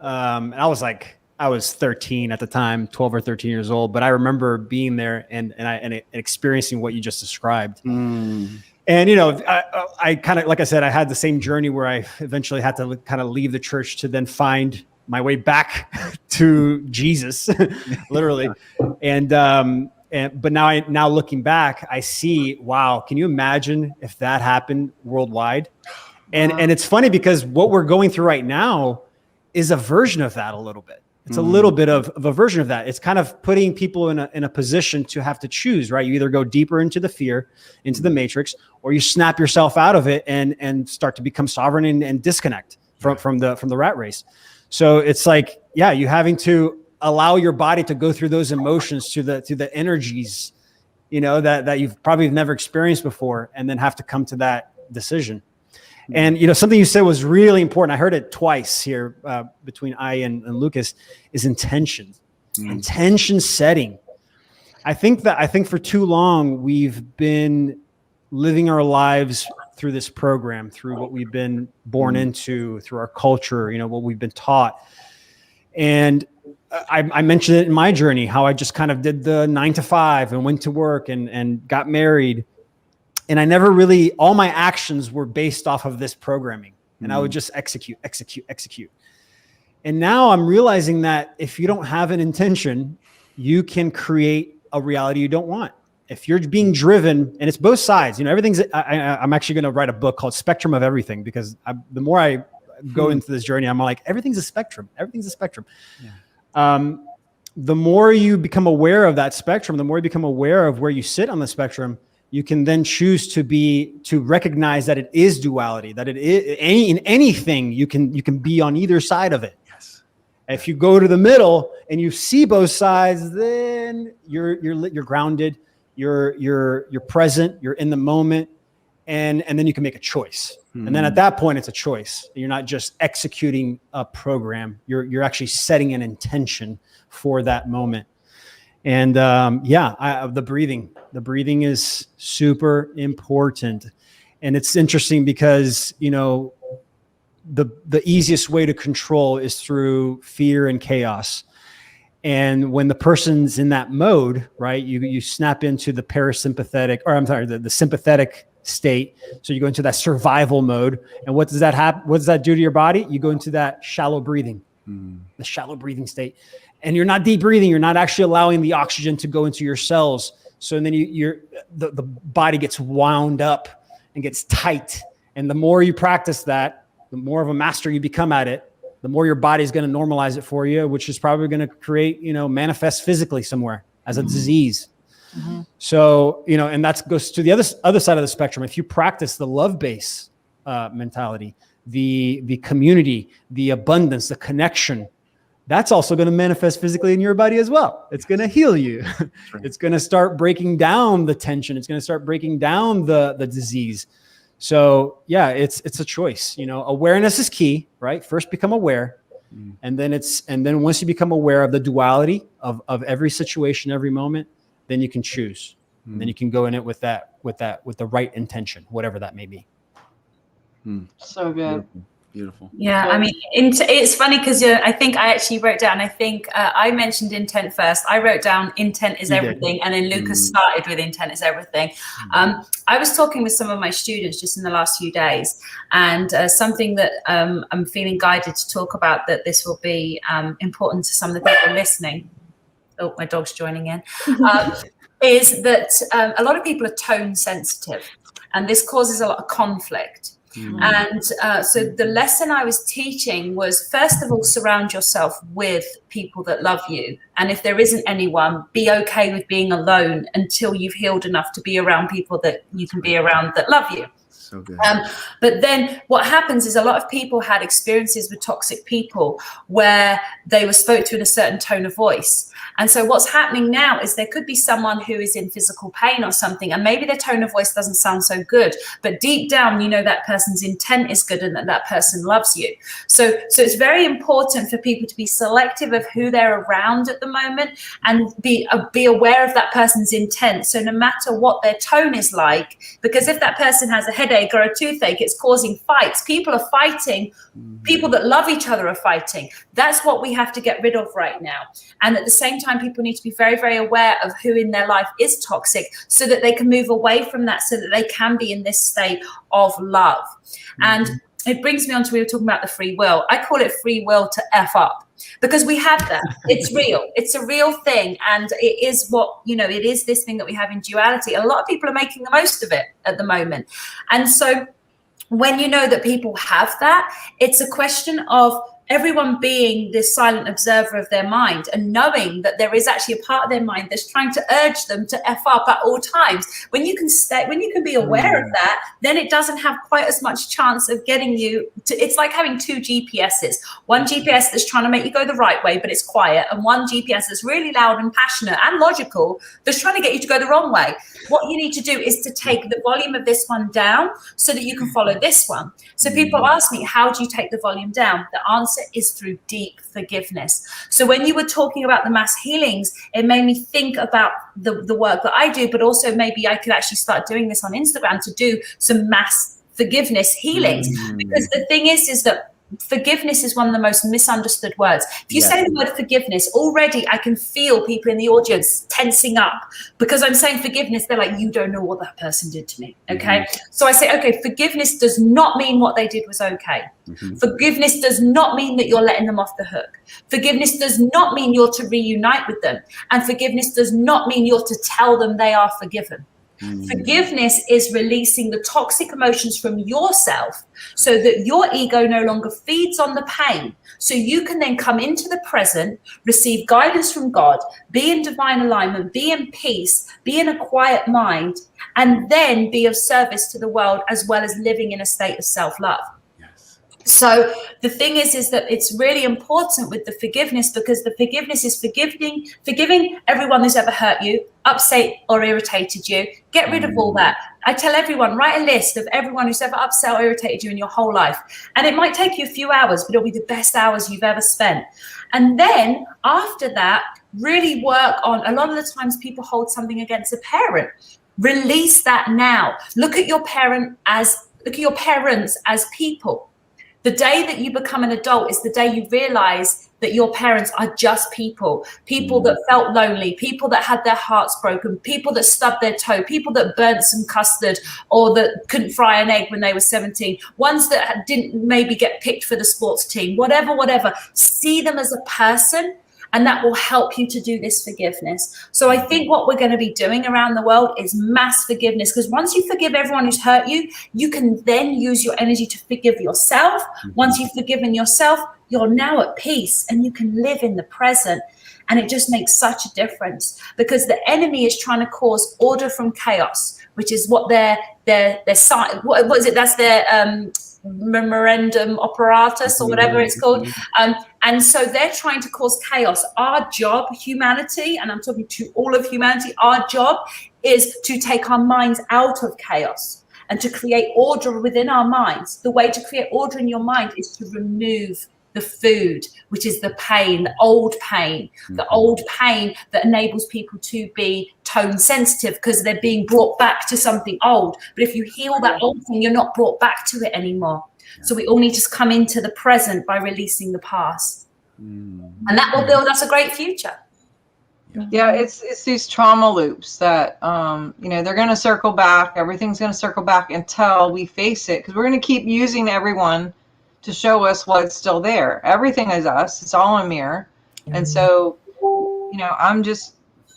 C: I was 13 at the time, 12 or 13 years old. But I remember being there and experiencing what you just described. Mm. And I kind of, like I said, I had the same journey where I eventually had to kind of leave the church to then find my way back to Jesus, literally. But now looking back, I see, wow, can you imagine if that happened worldwide? And it's funny because what we're going through right now is a version of that a little bit. It's a little bit of a version of that. It's kind of putting people in a position to have to choose, right? You either go deeper into the fear, into the matrix, or you snap yourself out of it and start to become sovereign and disconnect from the rat race. So it's like, yeah, you having to allow your body to go through those emotions to the energies, that you've probably never experienced before, and then have to come to that decision. And, something you said was really important. I heard it twice here between I and Lucas, is intention, intention setting. I think for too long, we've been living our lives through this program, through what we've been born into, through our culture, what we've been taught. And I mentioned it in my journey, how I just kind of did the 9 to 5 and went to work and got married. And I never really, all my actions were based off of this programming. And I would just execute. And now I'm realizing that if you don't have an intention, you can create a reality you don't want. if you're being driven, and it's both sides, everything's, I'm actually going to write a book called Spectrum of Everything, because the more I go into this journey, I'm like, everything's a spectrum. Everything's a spectrum. Yeah. The more you become aware of that spectrum, the more you become aware of where you sit on the spectrum, you can then choose to recognize that it is duality, that it is in anything you can be on either side of it.
B: Yes.
C: If you go to the middle and you see both sides, then you're grounded, you're present, you're in the moment, and then you can make a choice. And then at that point, it's a choice. You're not just executing a program. You're actually setting an intention for that moment. And the breathing is super important. And it's interesting because, the easiest way to control is through fear and chaos. And when the person's in that mode, right, you snap into the parasympathetic, or I'm sorry, the sympathetic state. So you go into that survival mode. And what does that happen? What does that do to your body? You go into that shallow breathing, the shallow breathing state. And you're not deep breathing. You're not actually allowing the oxygen to go into your cells. So then the body gets wound up and gets tight. And the more you practice that, the more of a master you become at it, the more your body is going to normalize it for you, which is probably going to create, manifest physically somewhere as a disease. Mm-hmm. So, and that goes to the other side of the spectrum. If you practice the love-based mentality, the community, the abundance, the connection, that's also going to manifest physically in your body as well. It's going to heal you. Right. It's going to start breaking down the tension. It's going to start breaking down the disease. So yeah, it's a choice. Awareness is key, right? First become aware. And then once you become aware of the duality of every situation, every moment, then you can choose. And then you can go in it with the right intention, whatever that may be.
A: So good.
B: Beautiful.
D: Yeah, I mean, it's funny because I think I actually wrote down, I mentioned intent first. I wrote down intent is everything. And then Lucas started with intent is everything. I was talking with some of my students just in the last few days, and something that I'm feeling guided to talk about, that this will be important to some of the people listening. Oh, my dog's joining in. Is that a lot of people are tone sensitive, and this causes a lot of conflict. And so the lesson I was teaching was, first of all, surround yourself with people that love you. And if there isn't anyone, be okay with being alone until you've healed enough to be around people that you can be around that love you.
B: So good.
D: But then what happens is a lot of people had experiences with toxic people where they were spoke to in a certain tone of voice. And so what's happening now is there could be someone who is in physical pain or something, and maybe their tone of voice doesn't sound so good, but deep down, that person's intent is good and that person loves you. So it's very important for people to be selective of who they're around at the moment and be aware of that person's intent. So no matter what their tone is like, because if that person has a headache or a toothache, it's causing fights. People are fighting. People that love each other are fighting. That's what we have to get rid of right now. And at the same time, people need to be very, very aware of who in their life is toxic so that they can move away from that, so that they can be in this state of love. And it brings me on to, we were talking about the free will. I call it free will to F up, because we have that. It's real. It's a real thing. And it is what, it is this thing that we have in duality. And a lot of people are making the most of it at the moment. And so when you know that people have that, it's a question of everyone being this silent observer of their mind and knowing that there is actually a part of their mind that's trying to urge them to F up at all times. When you can be aware of that, then it doesn't have quite as much chance of getting you to, it's like having two GPSs. One GPS that's trying to make you go the right way, but it's quiet, and one GPS that's really loud and passionate and logical that's trying to get you to go the wrong way. What you need to do is to take the volume of this one down so that you can follow this one. So people ask me, how do you take the volume down? The answer is through deep forgiveness. So when you were talking about the mass healings, it made me think about the work that I do, but also maybe I could actually start doing this on Instagram to do some mass forgiveness healings. Because the thing is that forgiveness is one of the most misunderstood words. If you say the word forgiveness, already I can feel people in the audience tensing up because I'm saying forgiveness. They're like, you don't know what that person did to me. Okay. So I say, okay, forgiveness does not mean what they did was okay. Forgiveness does not mean that you're letting them off the hook. Forgiveness does not mean you're to reunite with them. And forgiveness does not mean you're to tell them they are forgiven. Forgiveness is releasing the toxic emotions from yourself so that your ego no longer feeds on the pain. So you can then come into the present, receive guidance from God, be in divine alignment, be in peace, be in a quiet mind, and then be of service to the world as well as living in a state of self-love. So the thing is that it's really important with the forgiveness, because the forgiveness is forgiving everyone who's ever hurt you, upset or irritated you. Get rid of all that. I tell everyone, write a list of everyone who's ever upset or irritated you in your whole life. And it might take you a few hours, but it'll be the best hours you've ever spent. And then after that, really work on, a lot of the times people hold something against a parent. Release that now. Look at your parents as people. The day that you become an adult is the day you realize that your parents are just people that felt lonely, people that had their hearts broken, people that stubbed their toe, people that burnt some custard or that couldn't fry an egg when they were 17, ones that didn't maybe get picked for the sports team, whatever. See them as a person. And that will help you to do this forgiveness. So I think what we're going to be doing around the world is mass forgiveness, because once you forgive everyone who's hurt you, you can then use your energy to forgive yourself. Once you've forgiven yourself, you're now at peace and you can live in the present. And it just makes such a difference, because the enemy is trying to cause order from chaos, which is what their what is it? That's their memorandum operatus or whatever it's called. And so they're trying to cause chaos. Our job, humanity, and I'm talking to all of humanity, our job is to take our minds out of chaos and to create order within our minds. The way to create order in your mind is to remove the food, which is the pain, the old pain that enables people to be tone sensitive because they're being brought back to something old. But if you heal that old thing, you're not brought back to it anymore. So we all need to come into the present by releasing the past. And that will build us a great future.
A: Yeah, it's these trauma loops that, they're going to circle back. Everything's going to circle back until we face it, because we're going to keep using everyone to show us what's still there. Everything is us. It's all a mirror. And so,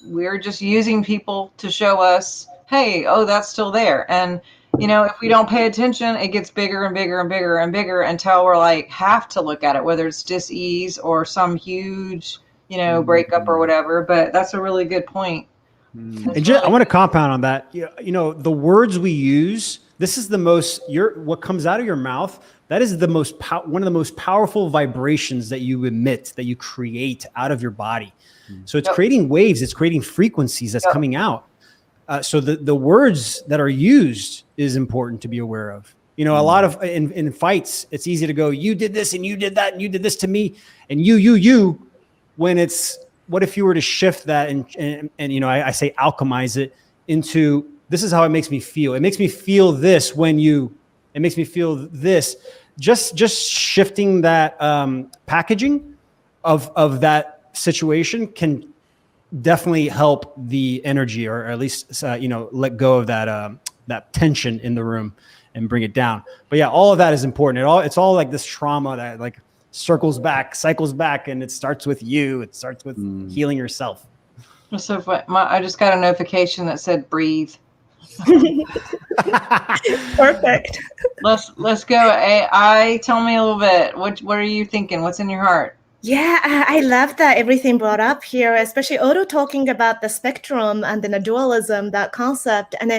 A: we're just using people to show us, hey, oh, that's still there. And, if we don't pay attention, it gets bigger and bigger and bigger and bigger until we're like, have to look at it, whether it's dis-ease or some huge, breakup or whatever. But that's a really good point.
C: And I want to compound on that. The words we use, this is the most, what comes out of your mouth, that is the most one of the most powerful vibrations that you emit, that you create out of your body. So it's creating waves, it's creating frequencies that's coming out. So the words that are used is important to be aware of. A lot of in fights, it's easy to go, you did this and you did that and you did this to me, and you. When it's, what if you were to shift that and I say alchemize it into, this is how it makes me feel. It makes me feel this it makes me feel this. Just shifting that packaging of that situation can definitely help the energy, or at least let go of that tension in the room and bring it down. But yeah, all of that is important. It's all like this trauma that like cycles back, and it starts with you. It starts with healing yourself.
A: So I just got a notification that said breathe.
E: Perfect.
A: Let's go. AI, tell me a little bit. What are you thinking? What's in your heart?
E: Yeah, I love that everything brought up here, especially Odo talking about the spectrum and the dualism, that concept. And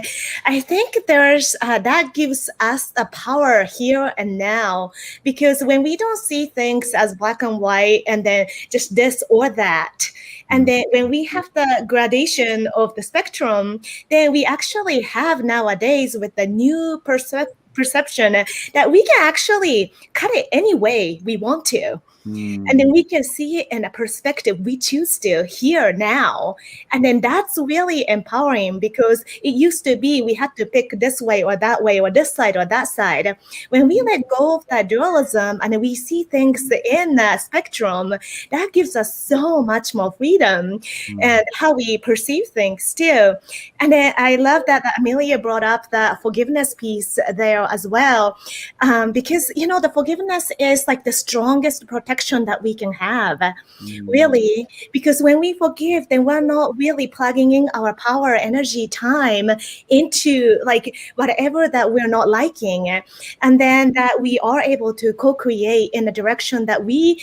E: I think there's that gives us a power here and now, because when we don't see things as black and white and then just this or that, and then when we have the gradation of the spectrum, then we actually have nowadays with the new perspective perception that we can actually cut it any way we want to. And then we can see it in a perspective we choose to here now. And then that's really empowering, because it used to be we had to pick this way or that way, or this side or that side. When we let go of that dualism and we see things in that spectrum, that gives us so much more freedom and how we perceive things too. And then I love that Amelia brought up the forgiveness piece there as well, because, you know, the forgiveness is like the strongest protection that we can have, really, because when we forgive, then we're not really plugging in our power, energy, time into like whatever that we're not liking, and then that we are able to co-create in the direction that we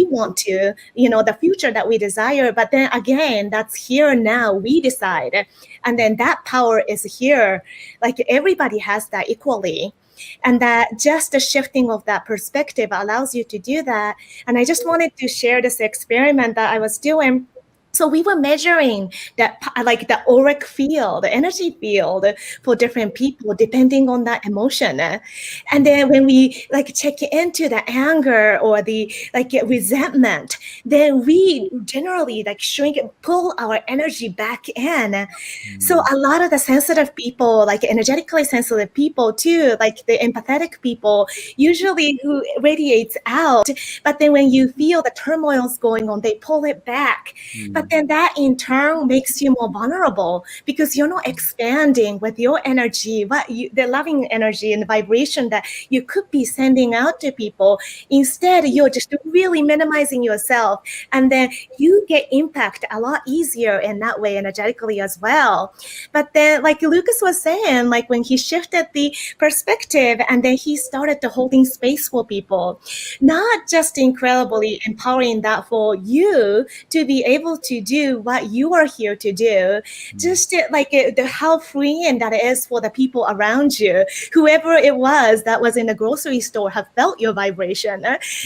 E: want to, you know, the future that we desire. But then again, that's here now, we decide, and then that power is here, like everybody has that equally. And that just the shifting of that perspective allows you to do that. And I just wanted to share this experiment that I was doing. So we were measuring that, like the auric field, the energy field for different people, depending on that emotion. And then when we like check into the anger or the like resentment, then we generally like shrink, pull our energy back in. So a lot of the sensitive people, like energetically sensitive people too, like the empathetic people, usually who radiates out. But then when you feel the turmoil's going on, they pull it back. But then that in turn makes you more vulnerable, because you're not expanding with your energy, the loving energy and the vibration that you could be sending out to people. Instead, you're just really minimizing yourself, and then you get impact a lot easier in that way energetically as well. But then, like Lucas was saying, like when he shifted the perspective and then he started to holding space for people, not just incredibly empowering that for you to be able to do what you are here to do, just like how freeing that is for the people around you, whoever it was that was in the grocery store have felt your vibration,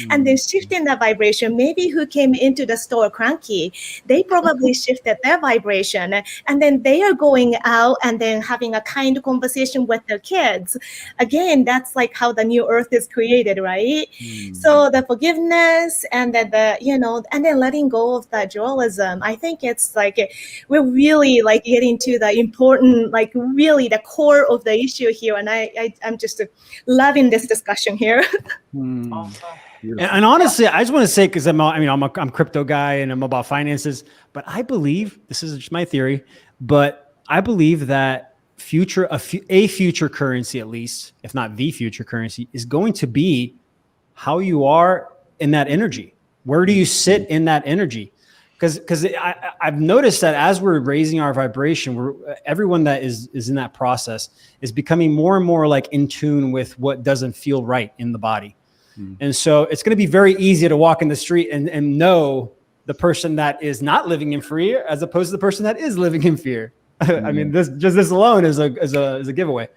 E: and then shifting that vibration. Maybe who came into the store cranky, they probably shifted their vibration, and then they are going out and then having a kind conversation with their kids. Again, that's like how the new earth is created, right? So the forgiveness and then the, you know, and then letting go of that dualism, I think it's like we're really like getting to the important, like really the core of the issue here. And I'm just loving this discussion here.
C: And honestly, I just want to say, because I'm a crypto guy and I'm about finances, but I believe, this is just my theory, but I believe that a future currency, at least, if not the future currency, is going to be how you are in that energy. Where do you sit in that energy? Because I've noticed that as we're raising our vibration, everyone that is in that process is becoming more and more like in tune with what doesn't feel right in the body. And so it's going to be very easy to walk in the street and know the person that is not living in fear as opposed to the person that is living in fear. I mean, this alone is a giveaway.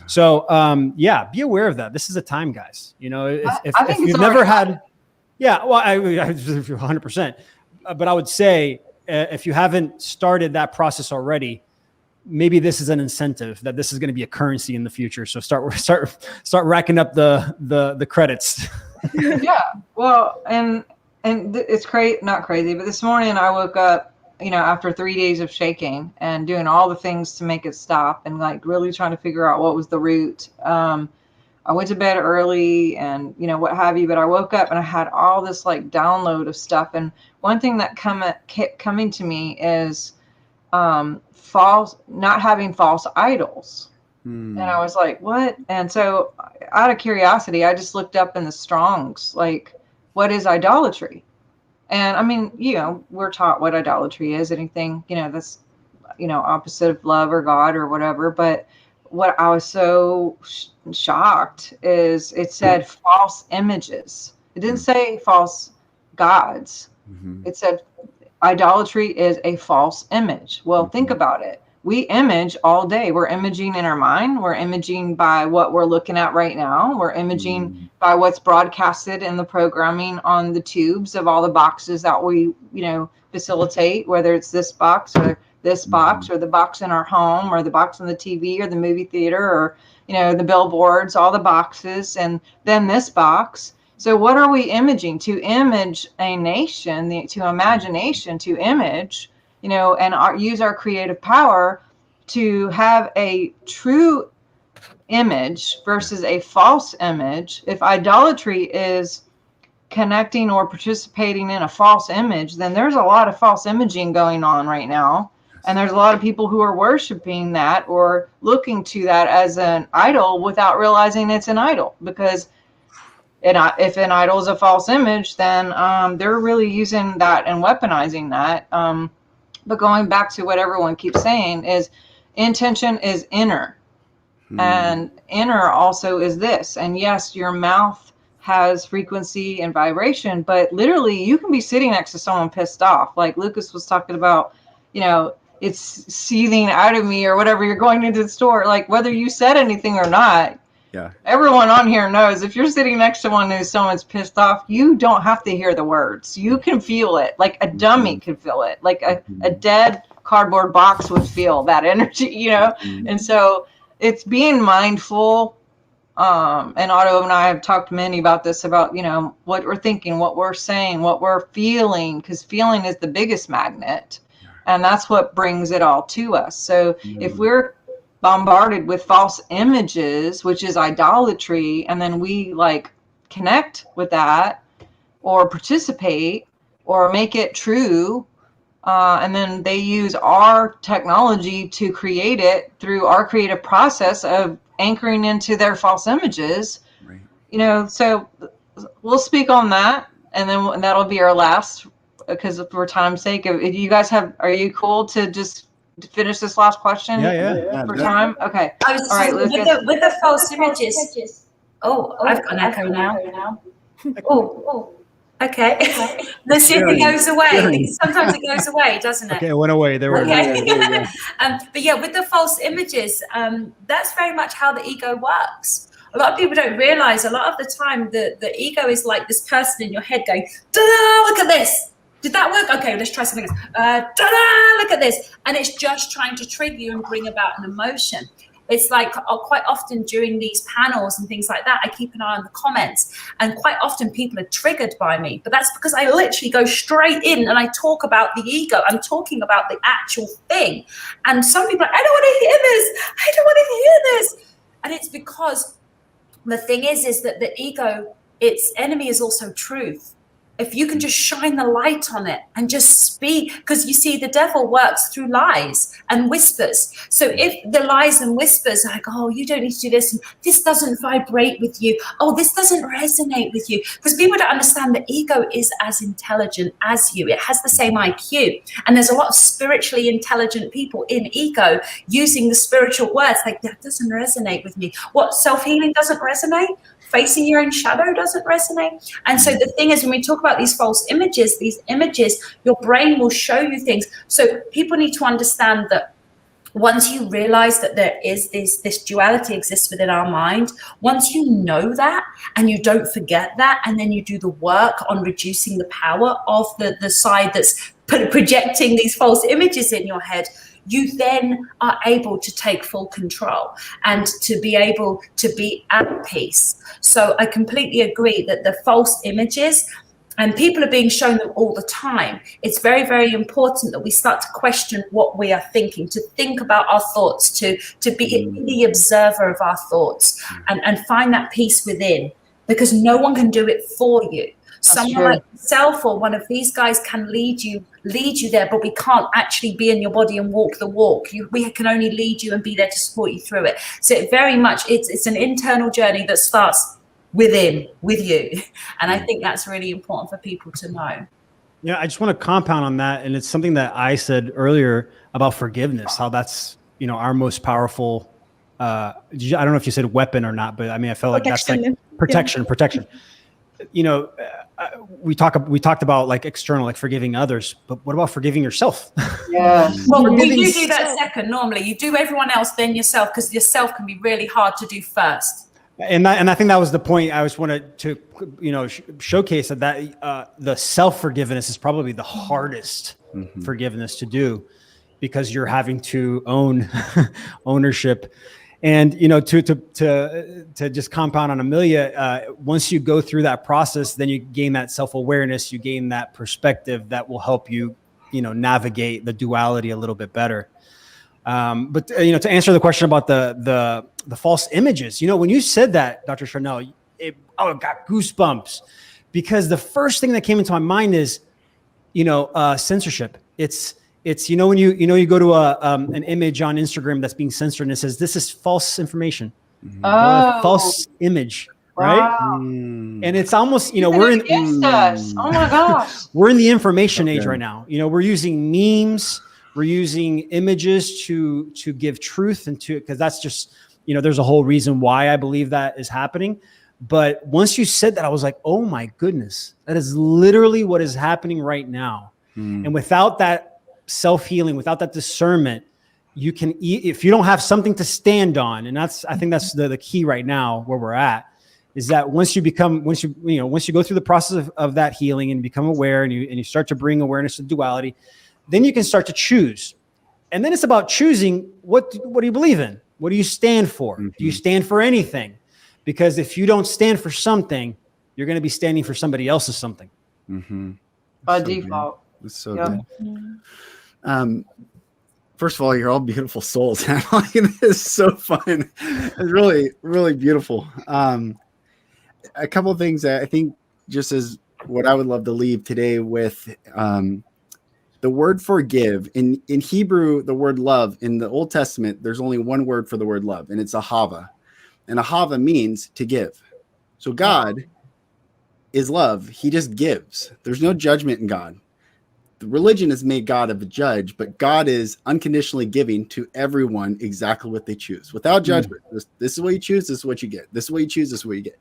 C: So yeah, be aware of that. This is a time, guys. You know, if you've never had, yeah, well, I 100%. But I would say if you haven't started that process already, maybe this is an incentive that this is going to be a currency in the future. So start racking up the credits.
A: Yeah, well, and it's not crazy, but this morning I woke up, you know, after 3 days of shaking and doing all the things to make it stop and like really trying to figure out what was the root. I went to bed early and, you know, what have you, but I woke up and I had all this like download of stuff. And one thing that kept coming to me is not having false idols. And I was like, what? And so out of curiosity, I just looked up in the Strongs, like, what is idolatry? And I mean, you know, we're taught what idolatry is, anything, you know, that's, you know, opposite of love or God or whatever. But what I was so shocked is it said false images. It didn't say false gods. It said idolatry is a false image. Well, think about it. We image all day. We're imaging in our mind. We're imaging by what we're looking at right now. We're imaging by what's broadcasted in the programming on the tubes of all the boxes that we, you know, facilitate, whether it's this box or this box or the box in our home or the box on the TV or the movie theater or, you know, the billboards, all the boxes, and then this box. So what are we imaging? To image a nation, to imagination, to image, you know, and use our creative power to have a true image versus a false image. If idolatry is connecting or participating in a false image, then there's a lot of false imaging going on right now. And there's a lot of people who are worshiping that or looking to that as an idol without realizing it's an idol, because if an idol is a false image, then they're really using that and weaponizing that. But going back to what everyone keeps saying is intention is inner. And inner also is this. And yes, your mouth has frequency and vibration, but literally you can be sitting next to someone pissed off. Like Lucas was talking about, you know, it's seething out of me or whatever. You're going into the store, like whether you said anything or not. Yeah. Everyone on here knows if you're sitting next to someone's pissed off, you don't have to hear the words. You can feel it. Like a dummy can feel it. Like a dead cardboard box would feel that energy, you know? And so it's being mindful. And Otto and I have talked many about this, about, you know, what we're thinking, what we're saying, what we're feeling, because feeling is the biggest magnet. And that's what brings it all to us. So if we're bombarded with false images, which is idolatry, and then we like connect with that or participate or make it true, and then they use our technology to create it through our creative process of anchoring into their false images, you know. So we'll speak on that, and then that'll be our last, because for time's sake. If you guys are you cool to just finish this last question? Yeah. For time? Okay.
D: All right, Lucas. With the false images. Oh, I've got an echo now. Oh. Okay. Let's see if it goes away. Sometimes it goes away, doesn't it?
C: Okay, it went away. There we go.
D: But yeah, with the false images, that's very much how the ego works. A lot of people don't realize, a lot of the time, the ego is like this person in your head going, ta-da, look at this. Did that work? Okay, let's try something else. Ta-da, look at this. And it's just trying to trigger you and bring about an emotion. It's like quite often during these panels and things like that, I keep an eye on the comments, and quite often people are triggered by me. But that's because I literally go straight in and I talk about the ego. I'm talking about the actual thing. And some people are like, I don't want to hear this. I don't want to hear this. And it's because the thing is that the ego, its enemy is also truth. If you can just shine the light on it and just speak, because you see, the devil works through lies and whispers. So if the lies and whispers are like, oh, you don't need to do this, and this doesn't vibrate with you, oh, this doesn't resonate with you, because people don't understand the ego is as intelligent as you. It has the same IQ. And there's a lot of spiritually intelligent people in ego using the spiritual words like, that doesn't resonate with me. What, self-healing doesn't resonate? Facing your own shadow doesn't resonate. And so the thing is, when we talk about these false images, your brain will show you things. So people need to understand that once you realize that there is this duality exists within our mind, once you know that and you don't forget that, and then you do the work on reducing the power of the side that's projecting these false images in your head, you then are able to take full control and to be able to be at peace. So I completely agree that the false images, and people are being shown them all the time, it's very, very important that we start to question what we are thinking, to think about our thoughts, to be the observer of our thoughts, and find that peace within, because no one can do it for you. Someone like yourself or one of these guys can lead you there, but we can't actually be in your body and walk the walk. We can only lead you and be there to support you through it. So it very much, it's an internal journey that starts within, with you. And I think that's really important for people to know.
C: Yeah, I just want to compound on that. And it's something that I said earlier about forgiveness, how that's, you know, our most powerful, I don't know if you said weapon or not, but I mean, I felt like that's like protection. You know, we talked about like external, like forgiving others, but what about forgiving yourself?
A: Yeah.
D: Well, you do that second. Normally, you do everyone else, then yourself, because yourself can be really hard to do first.
C: And I think that was the point I just wanted to, you know, showcase that the self forgiveness is probably the hardest forgiveness to do. because you're having to own ownership. And, you know, to just compound on Amelia, once you go through that process, then you gain that self-awareness, you gain that perspective that will help you, you know, navigate the duality a little bit better. But you know, to answer the question about the false images, you know, when you said that, Dr. Sharnael, it got goosebumps, because the first thing that came into my mind is, you know, censorship. It's you know, when you go to an image on Instagram that's being censored and it says this is false information, false image, right?
A: Wow.
C: And it's almost, you know,
A: we're in us. Oh my gosh.
C: We're in the information age right now. You know, we're using memes, we're using images to give truth, and because that's just, you know, there's a whole reason why I believe that is happening. But once you said that, I was like, oh my goodness, that is literally what is happening right now. And without that self-healing, without that discernment, you can if you don't have something to stand on, and I think that's the key right now where we're at, is that once you go through the process of that healing and become aware, and you start to bring awareness to duality, then you can start to choose. And then it's about choosing what do you believe in? What do you stand for? Do you stand for anything? Because if you don't stand for something, you're going to be standing for somebody else's something.
A: By default.
B: It's so good. First of all, you're all beautiful souls. It's so fun. It's really, really beautiful. A couple of things that I think, just as what I would love to leave today with, the word forgive. In Hebrew, the word love, in the Old Testament, there's only one word for the word love, and it's ahava. And ahava means to give. So God is love. He just gives. There's no judgment in God. The religion has made God of a judge, but God is unconditionally giving to everyone exactly what they choose, without judgment. This is what you choose. This is what you get. This is what you choose. This is what you get.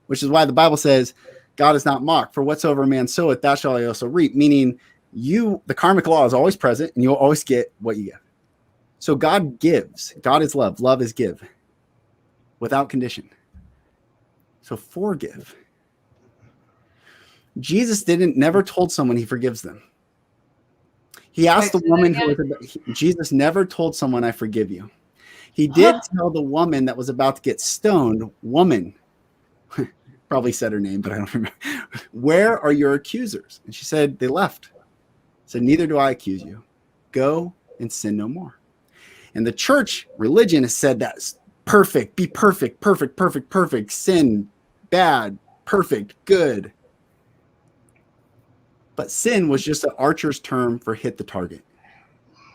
B: Which is why the Bible says God is not mocked. For whatsoever a man soweth, that shall he also reap. Meaning, the karmic law is always present, and you'll always get what you give. So God gives. God is love. Love is give, without condition. So forgive. Jesus never told someone he forgives them. He asked the woman Jesus never told someone, I forgive you. He did tell the woman that was about to get stoned, woman, probably said her name, but I don't remember. Where are your accusers? And she said, they left. Said, neither do I accuse you. Go and sin no more. And the church religion has said that's perfect, be perfect, perfect, perfect, perfect, sin, bad, perfect, good. But sin was just an archer's term for hit the target.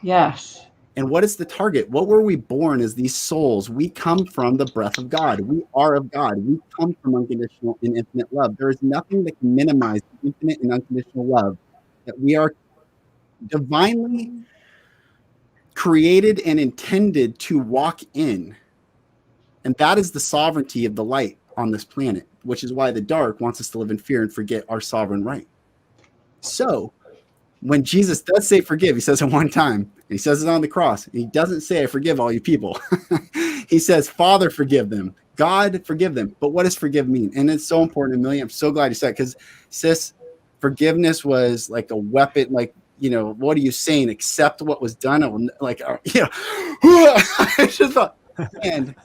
A: Yes.
B: And what is the target? What were we born as these souls? We come from the breath of God. We are of God. We come from unconditional and infinite love. There is nothing that can minimize the infinite and unconditional love that we are divinely created and intended to walk in. And that is the sovereignty of the light on this planet, which is why the dark wants us to live in fear and forget our sovereign right. So when Jesus does say forgive, he says it one time, and he says it on the cross. And he doesn't say, I forgive all you people. He says, Father, forgive them. God, forgive them. But what does forgive mean? And it's so important, Amelia. I'm so glad you said it, because, sis, forgiveness was like a weapon. Like, you know, what are you saying? Accept what was done. I will, like, you know, I just thought, and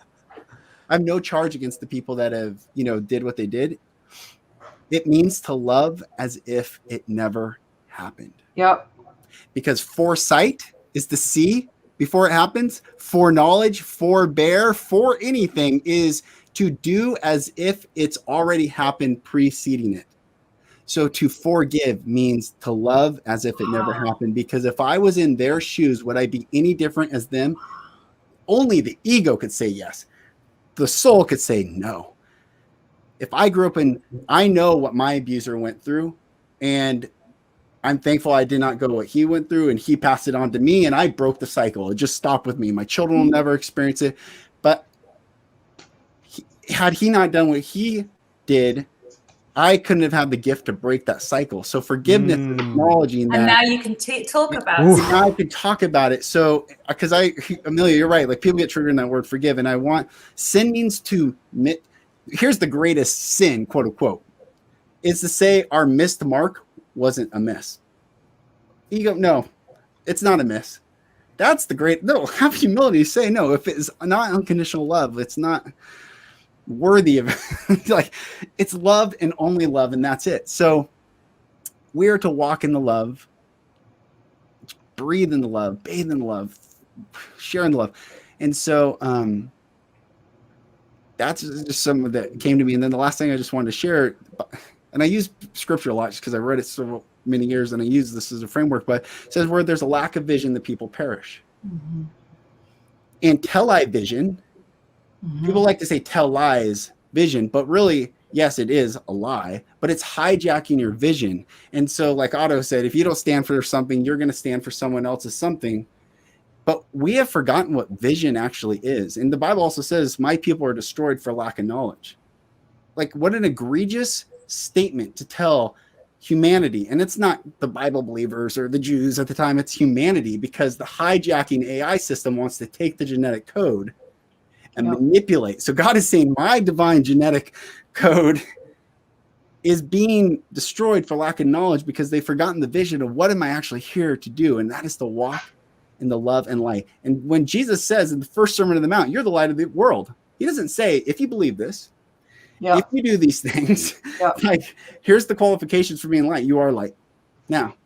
B: I have no charge against the people that have, you know, did what they did. It means to love as if it never happened.
A: Yep.
B: Because foresight is to see before it happens. Foreknowledge, forbear, for anything is to do as if it's already happened preceding it. So to forgive means to love as if it never happened. Because if I was in their shoes, would I be any different as them? Only the ego could say yes. The soul could say no. If I grew up I know what my abuser went through, and I'm thankful I did not go what he went through, and he passed it on to me, and I broke the cycle. It just stopped with me. My children will never experience it. But had he not done what he did, I couldn't have had the gift to break that cycle. So forgiveness is acknowledging that.
D: And now you can talk about it.
B: Now I can talk about it. So, because Amelia, you're right. Like, people get triggered in that word forgive. And I want, sin means to admit, here's the greatest sin, quote unquote, is to say our missed mark wasn't a miss. Ego, no, it's not a miss. That's the great, no, have humility to say, no, if it's not unconditional love, it's not worthy of like, it's love and only love, and that's it. So we are to walk in the love, breathe in the love, bathe in the love, share in the love. And so that's just some that came to me. And then the last thing I just wanted to share, and I use scripture a lot just because I read it so many years and I use this as a framework, but it says where there's a lack of vision, the people perish. Mm-hmm. And tell-I vision, people like to say tell lies vision, but really, yes, it is a lie, but it's hijacking your vision. And so like Otto said, if you don't stand for something, you're going to stand for someone else's something. But we have forgotten what vision actually is. And the Bible also says, my people are destroyed for lack of knowledge. Like, what an egregious statement to tell humanity. And it's not the Bible believers or the Jews at the time, it's humanity, because the hijacking AI system wants to take the genetic code and manipulate. So God is saying my divine genetic code is being destroyed for lack of knowledge because they've forgotten the vision of what am I actually here to do? And that is to walk in the love and light. And when Jesus says in the first Sermon on the Mount, you're the light of the world, he doesn't say, if you believe this, if you do these things, like, here's the qualifications for being light. You are light. Now,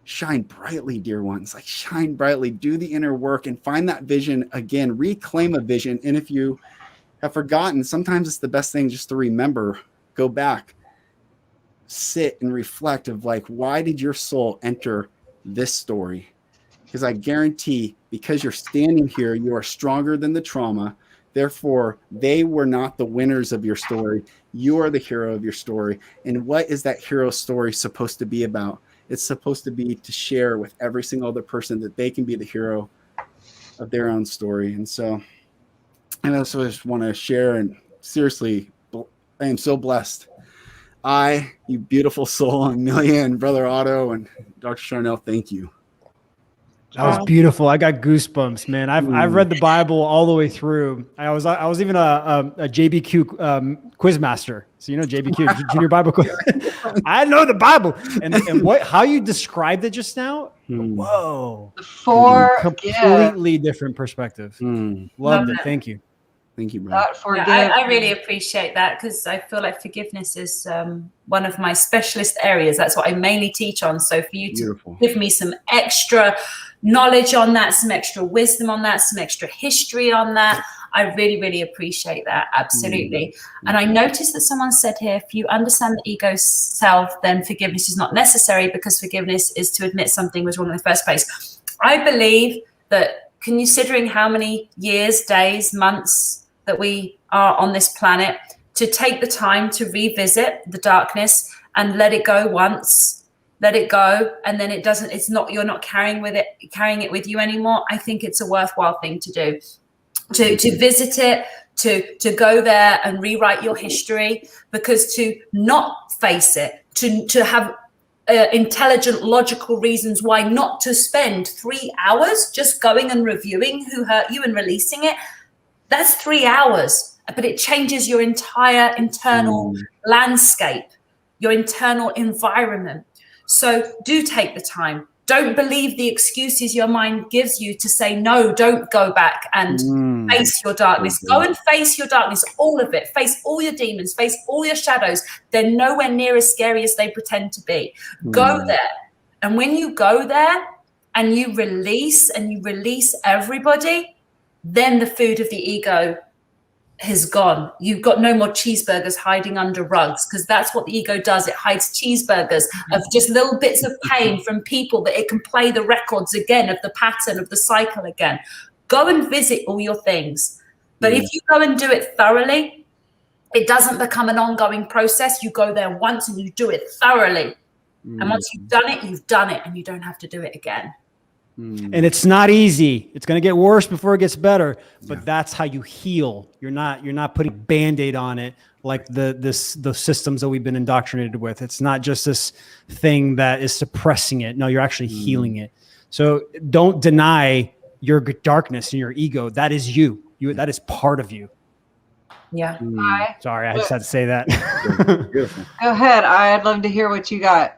B: shine brightly, dear ones. Like, shine brightly, do the inner work and find that vision again, reclaim a vision. And if you have forgotten, sometimes it's the best thing just to remember, go back, sit and reflect of like, why did your soul enter this story? Because I guarantee, because you're standing here, you are stronger than the trauma. Therefore, they were not the winners of your story. You are the hero of your story. And what is that hero story supposed to be about? It's supposed to be to share with every single other person that they can be the hero of their own story. And so I also just want to share, and seriously, I am so blessed. You beautiful soul, Amelia and Brother Otto and Dr. Sharnael, thank you.
C: That was beautiful. I got goosebumps, man. I've read the Bible all the way through. I was even a JBQ quiz master. So, you know, JBQ, Junior Bible Quiz. I know the Bible. And how you described it just now. Whoa. Completely different perspective. Loved it. Thank you.
B: Thank you, brother.
D: I really appreciate that, because I feel like forgiveness is one of my specialist areas. That's what I mainly teach on. So for you to give me some extra knowledge on that, some extra wisdom on that, some extra history on that, I really, really appreciate that. Absolutely. And I noticed that someone said here, if you understand the ego self, then forgiveness is not necessary, because forgiveness is to admit something was wrong in the first place. I believe that, considering how many years, days, months that we are on this planet, to take the time to revisit the darkness and let it go once, let it go, and then you're not carrying it with you anymore. I think it's a worthwhile thing to do, to visit it, to go there and rewrite your history, because to not face it, to have intelligent, logical reasons why not to spend 3 hours just going and reviewing who hurt you and releasing it. That's 3 hours, but it changes your entire internal landscape, your internal environment. So do take the time. Don't believe the excuses your mind gives you to say, no, don't go back and face your darkness. Go and face your darkness, all of it. Face all your demons, face all your shadows. They're nowhere near as scary as they pretend to be. Go there. And when you go there and you release everybody, then the food of the ego has gone. You've got no more cheeseburgers hiding under rugs, because that's what the ego does. It hides cheeseburgers of just little bits of pain from people that it can play the records again of the pattern of the cycle again. Go and visit all your things. But if you go and do it thoroughly, it doesn't become an ongoing process. You go there once and you do it thoroughly. And once you've done it, and you don't have to do it again.
C: And it's not easy. It's going to get worse before it gets better, but that's how you heal. You're not putting a Band-Aid on it like the systems that we've been indoctrinated with. It's not just this thing that is suppressing it. No, you're actually healing it. So don't deny your darkness and your ego. That is you. That is part of you.
D: Yeah.
C: Sorry, I just had to say that.
A: Go ahead. I'd love to hear what you got.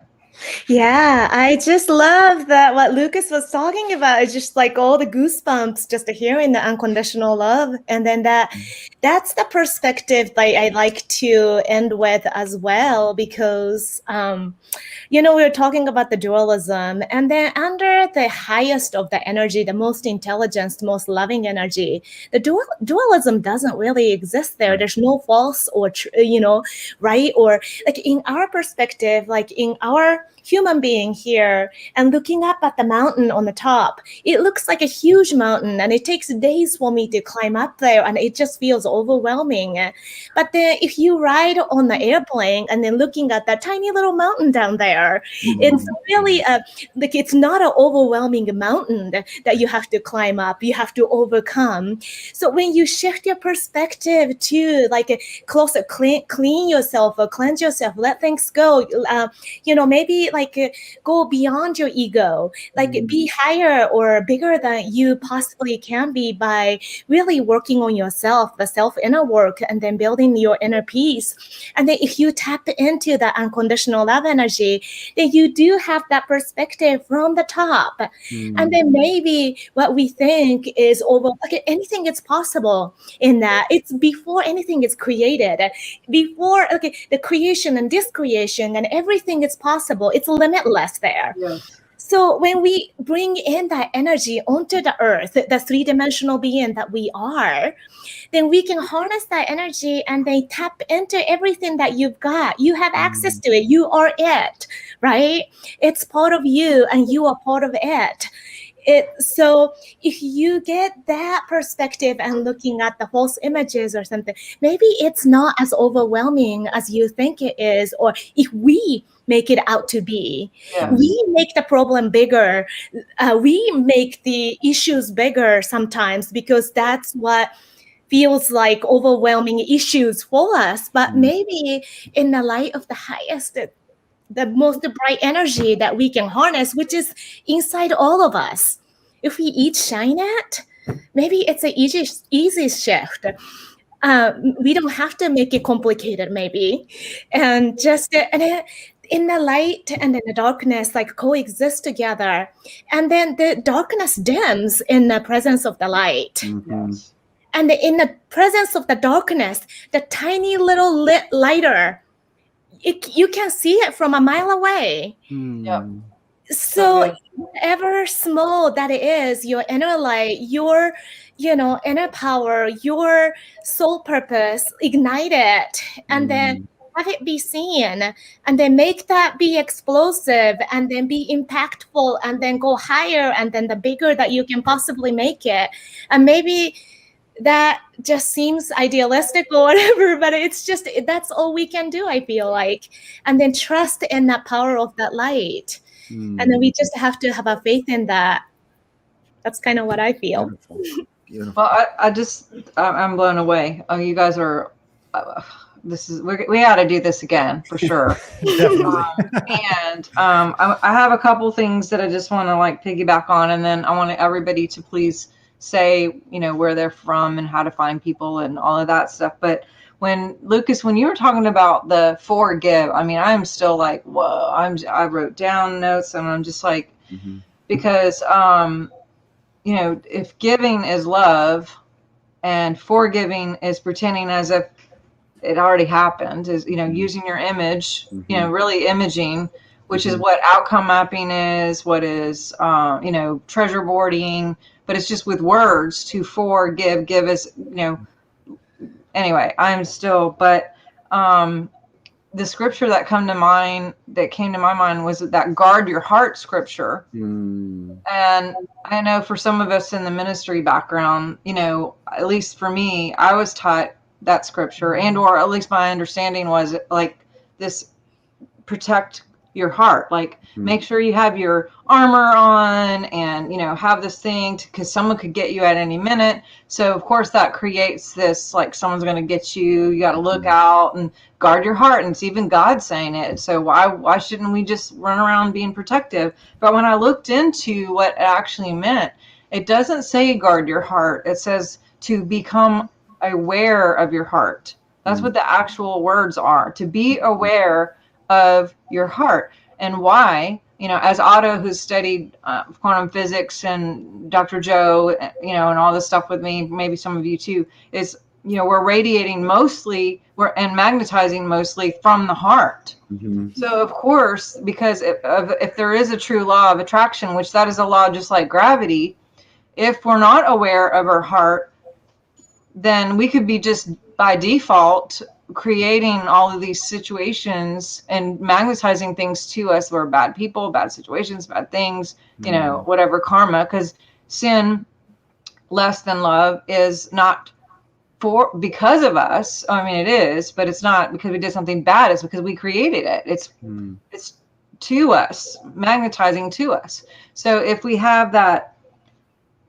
E: Yeah, I just love that what Lucas was talking about. It's just like all the goosebumps just hearing the unconditional love. And then that's the perspective that I like to end with as well, because we were talking about the dualism, and then under the highest of the energy, the most intelligence, the most loving energy, the dualism doesn't really exist there. There's no false or right, or like in our perspective, like in our human being here, and looking up at the mountain on the top, it looks like a huge mountain, and it takes days for me to climb up there, and it just feels overwhelming. But then if you ride on the airplane and then looking at that tiny little mountain down there, it's really like it's not an overwhelming mountain that you have to climb up, you have to overcome. So when you shift your perspective to like closer, clean yourself or cleanse yourself, let things go, maybe like go beyond your ego, like be higher or bigger than you possibly can be by really working on yourself, the self inner work, and then building your inner peace. And then if you tap into that unconditional love energy, then you do have that perspective from the top. And then maybe what we think is anything is possible in that. It's before anything is created, before the creation and discreation and everything is possible. It's limitless there.
A: Yes.
E: So when we bring in that energy onto the earth, the three-dimensional being that we are, then we can harness that energy and then tap into everything that you've got. You have access to it. You are it, right? It's part of you and you are part of it. So if you get that perspective and looking at the false images or something, maybe it's not as overwhelming as you think it is, or if we make it out to be.
A: Yes.
E: We make the problem bigger. We make the issues bigger sometimes because that's what feels like overwhelming issues for us. But maybe in the light of the highest, the most bright energy that we can harness, which is inside all of us, if we each shine it, maybe it's an easy shift. We don't have to make it complicated, maybe. And just in the light and in the darkness, like coexist together. And then the darkness dims in the presence of the light.
A: Yes.
E: And in the presence of the darkness, the tiny little lit lighter, you can see it from a mile away.
A: Yep.
E: So ever small that it is, your inner light, your inner power, your soul purpose, ignite it and then have it be seen, and then make that be explosive, and then be impactful, and then go higher, and then the bigger that you can possibly make it. And maybe that just seems idealistic or whatever, but it's just, that's all we can do, I feel like. And then trust in that power of that light. And then we just have to have a faith in that. That's kind of what I feel.
B: Beautiful. Beautiful.
A: Well, I'm blown away. Oh, you guys are, we got to do this again for sure.
C: Definitely.
A: I have a couple things that I just want to like piggyback on, and then I want everybody to please say, where they're from and how to find people and all of that stuff. But when Lucas, when you were talking about the forgive, I mean, I'm still like, whoa, I wrote down notes, and I'm just like, because, if giving is love and forgiving is pretending as if it already happened, is, using your image, really imaging, which is what outcome mapping is, what is, treasure boarding, but it's just with words. To forgive, give is, anyway, but the scripture that came to my mind was that guard your heart scripture. And I know for some of us in the ministry background, at least for me, I was taught that scripture, and or at least my understanding was like this: protect your heart, like make sure you have your armor on, and have this thing, because someone could get you at any minute. So of course that creates this, like, someone's going to get you, you got to look out and guard your heart. And it's even God saying it. So why shouldn't we just run around being protective? But when I looked into what it actually meant, it doesn't say guard your heart. It says to become aware of your heart. That's what the actual words are, to be aware of your heart. and why. You know, as Otto, who's studied quantum physics, and Dr. Joe, you know, and all this stuff with me, maybe some of you too, is, you know, we're radiating mostly, and magnetizing mostly from the heart. So of course, because if there is a true law of attraction, which that is a law just like gravity, if we're not aware of our heart, then we could be just by default creating all of these situations and magnetizing things to us where bad people, bad situations, bad things, you know, whatever karma, because sin less than love is not because of us. I mean, it is, but it's not because we did something bad. It's because we created it. It's to us, magnetizing to us. So if we have that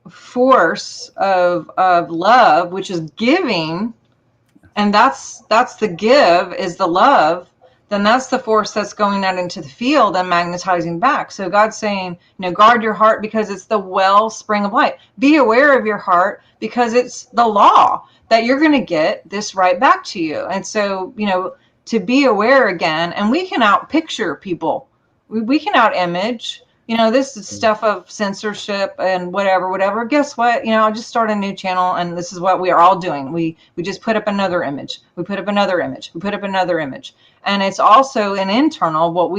A: force of love, which is giving, and that's the give is the love, then that's the force that's going out into the field and magnetizing back. So God's saying, you know, guard your heart because it's the wellspring of light. Be aware of your heart because it's the law that you're going to get this right back to you. And so, you know, to be aware again, and we can out picture people. We can out image. You know, this is stuff of censorship and whatever. Guess what? You know, I'll just start a new channel, and this is what we are all doing. We just put up another image. We put up another image. We put up another image. And it's also an internal, what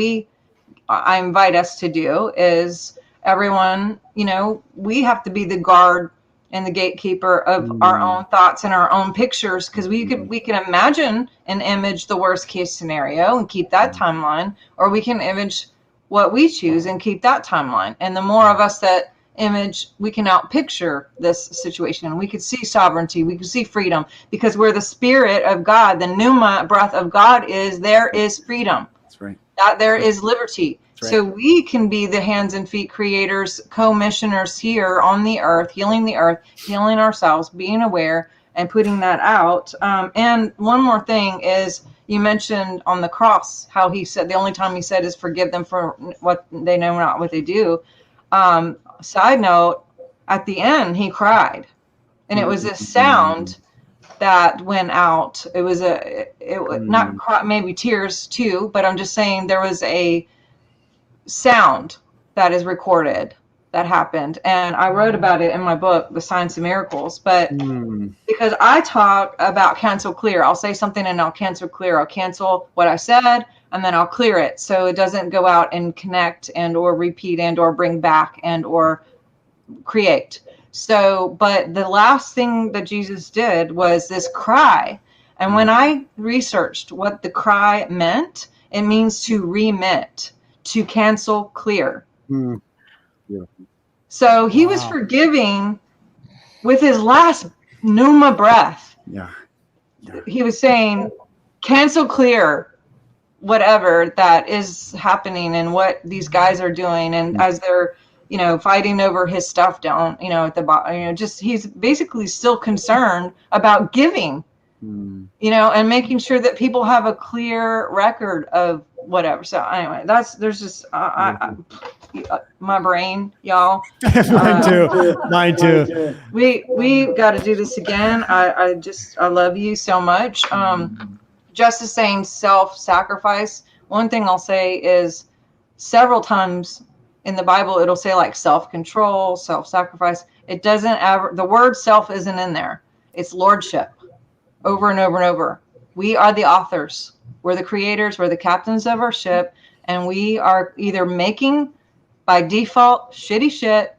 A: I invite us to do is everyone, you know, we have to be the guard and the gatekeeper of our own thoughts and our own pictures, because we can imagine an image, the worst case scenario, and keep that timeline, or we can image what we choose and keep that timeline. And the more of us that image, we can out picture this situation, and we could see sovereignty, we could see freedom, because where the spirit of God, the pneuma breath of God is, there is freedom.
B: That's right.
A: That there is liberty.
B: Right.
A: So we can be the hands and feet creators, commissioners here on the earth, healing ourselves, being aware and putting that out. And one more thing is, you mentioned on the cross how he said the only time he said is forgive them for what they know not what they do. Side note, at the end he cried, and it was a sound that went out. It was not cry, maybe tears too, but I'm just saying there was a sound that is recorded that happened, and I wrote about it in my book, The Science of Miracles. But because I talk about cancel clear, I'll say something and I'll cancel clear. I'll cancel what I said and then I'll clear it so it doesn't go out and connect and or repeat and or bring back and or create. So, but the last thing that Jesus did was this cry. And when I researched what the cry meant, it means to remit, to cancel clear. So he was forgiving with his last pneuma breath. He was saying, cancel clear whatever that is happening and what these guys are doing. And as they're, you know, fighting over his stuff down, you know, at the bottom, you know, just he's basically still concerned about giving, you know, and making sure that people have a clear record of whatever. So anyway, there's just my brain, y'all.
C: Mine too.
A: We got to do this again. I love you so much. Just as saying self-sacrifice. One thing I'll say is several times in the Bible it'll say like self-control, self-sacrifice. It doesn't ever. The word self isn't in there. It's lordship. Over and over and over. We are the authors. We're the creators. We're the captains of our ship. And we are either making, by default, shitty shit,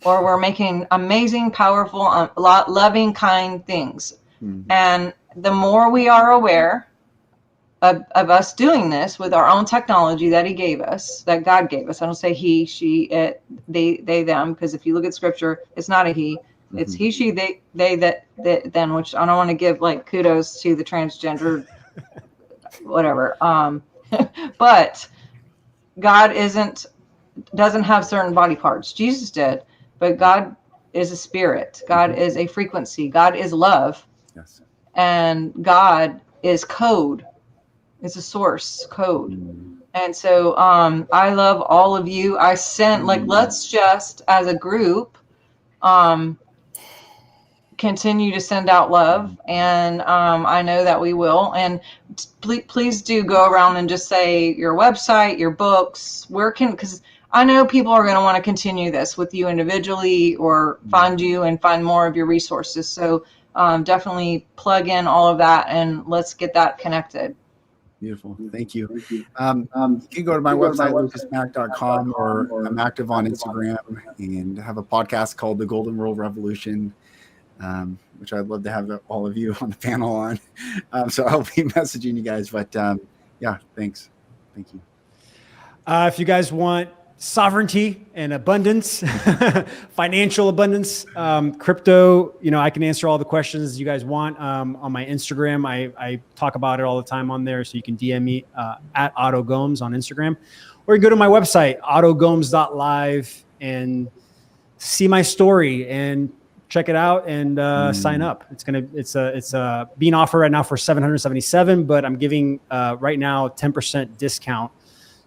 A: or we're making amazing, powerful, loving, kind things. And the more we are aware of us doing this with our own technology that he gave us, that God gave us. I don't say he, she, it, they, them, because if you look at scripture, it's not a he. It's he, she, they, that, then, which I don't want to give like kudos to the transgender, whatever. But God doesn't have certain body parts. Jesus did, but God is a spirit. God is a frequency. God is love.
B: Yes. And
A: God is code. It's a source code. And so I love all of you. I sent let's just as a group continue to send out love, and I know that we will. And please do go around and just say your website, your books, because I know people are going to want to continue this with you individually or find you and find more of your resources. So definitely plug in all of that and let's get that connected.
B: Beautiful. Thank you. You can go to my website, lucasmack.com, or I'm active on Instagram and have a podcast called The Golden Rule Revolution, which I'd love to have all of you on the panel on. So I'll be messaging you guys. But yeah, thanks. Thank you.
C: If you guys want sovereignty and abundance, financial abundance, crypto, I can answer all the questions you guys want on my Instagram. I talk about it all the time on there, so you can DM me at AutoGnomes on Instagram, or you can go to my website, autognomes.live, and see my story and check it out and sign up. It's being offered right now for $777, but I'm giving right now 10% discount.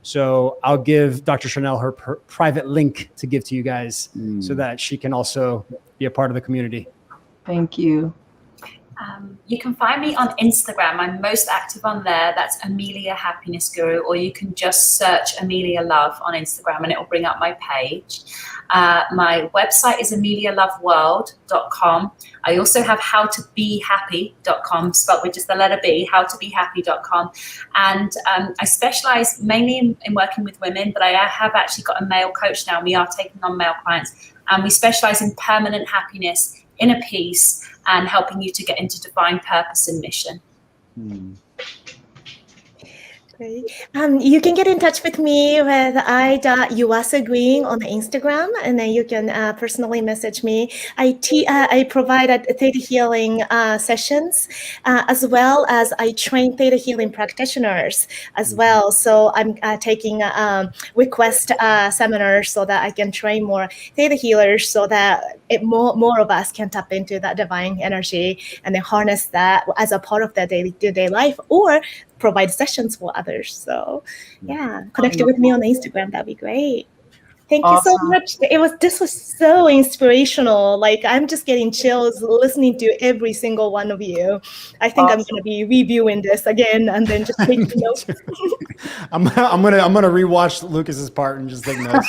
C: So I'll give Dr. Sharnael her private link to give to you guys so that she can also be a part of the community.
A: Thank you.
D: You can find me on Instagram. I'm most active on there. That's Amelia Happiness Guru, or you can just search Amelia Love on Instagram and it will bring up my page. My website is amelialoveworld.com. I also have howtobehappy.com, spelled with just the letter B, howtobehappy.com. And I specialize mainly in working with women, but I have actually got a male coach now. We are taking on male clients, and we specialize in permanent happiness, inner peace, and helping you to get into divine purpose and mission.
E: Great. You can get in touch with me with Yuasa Green on Instagram, and then you can personally message me. I provide theta healing sessions, as well as I train theta healing practitioners as well. So I'm taking request seminars so that I can train more theta healers, so that more of us can tap into that divine energy and then harness that as a part of their day-to-day life, or provide sessions for others. So yeah, connect with me on Instagram. That'd be great. Thank you so much. This was so inspirational. Like, I'm just getting chills listening to every single one of you. I think I'm gonna be reviewing this again and then just taking notes.
C: I'm gonna rewatch Lucas's part and just take notes.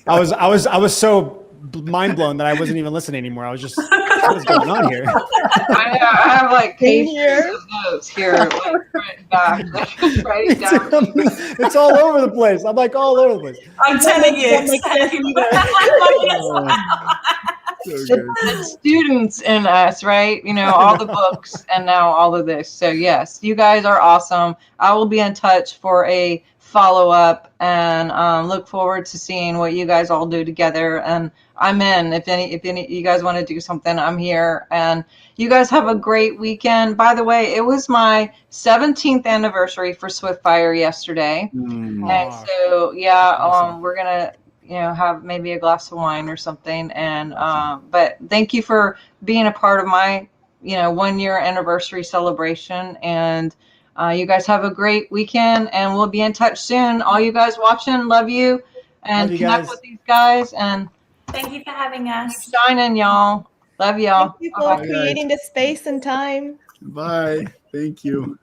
C: I was so mind blown that I wasn't even listening anymore. I was just, what is going on here?
A: I have like pages of notes here, like written back, write it down.
C: It's all over the place. I'm like all over the place.
D: I'm telling you.
A: The students in us, right? All the books and now all of this. So yes, you guys are awesome. I will be in touch for a follow-up and look forward to seeing what you guys all do together. And I'm in. If any you guys want to do something, I'm here. And you guys have a great weekend. By the way, it was my 17th anniversary for Swiftfire yesterday. And so yeah, we're gonna have maybe a glass of wine or something. And but thank you for being a part of my 1-year anniversary celebration. And you guys have a great weekend, and we'll be in touch soon. All you guys watching, love you, and connect with these guys. And
D: thank you for having us.
A: Keep shining, y'all. Love y'all.
E: Thank you for creating the space and time.
B: Bye. Thank you.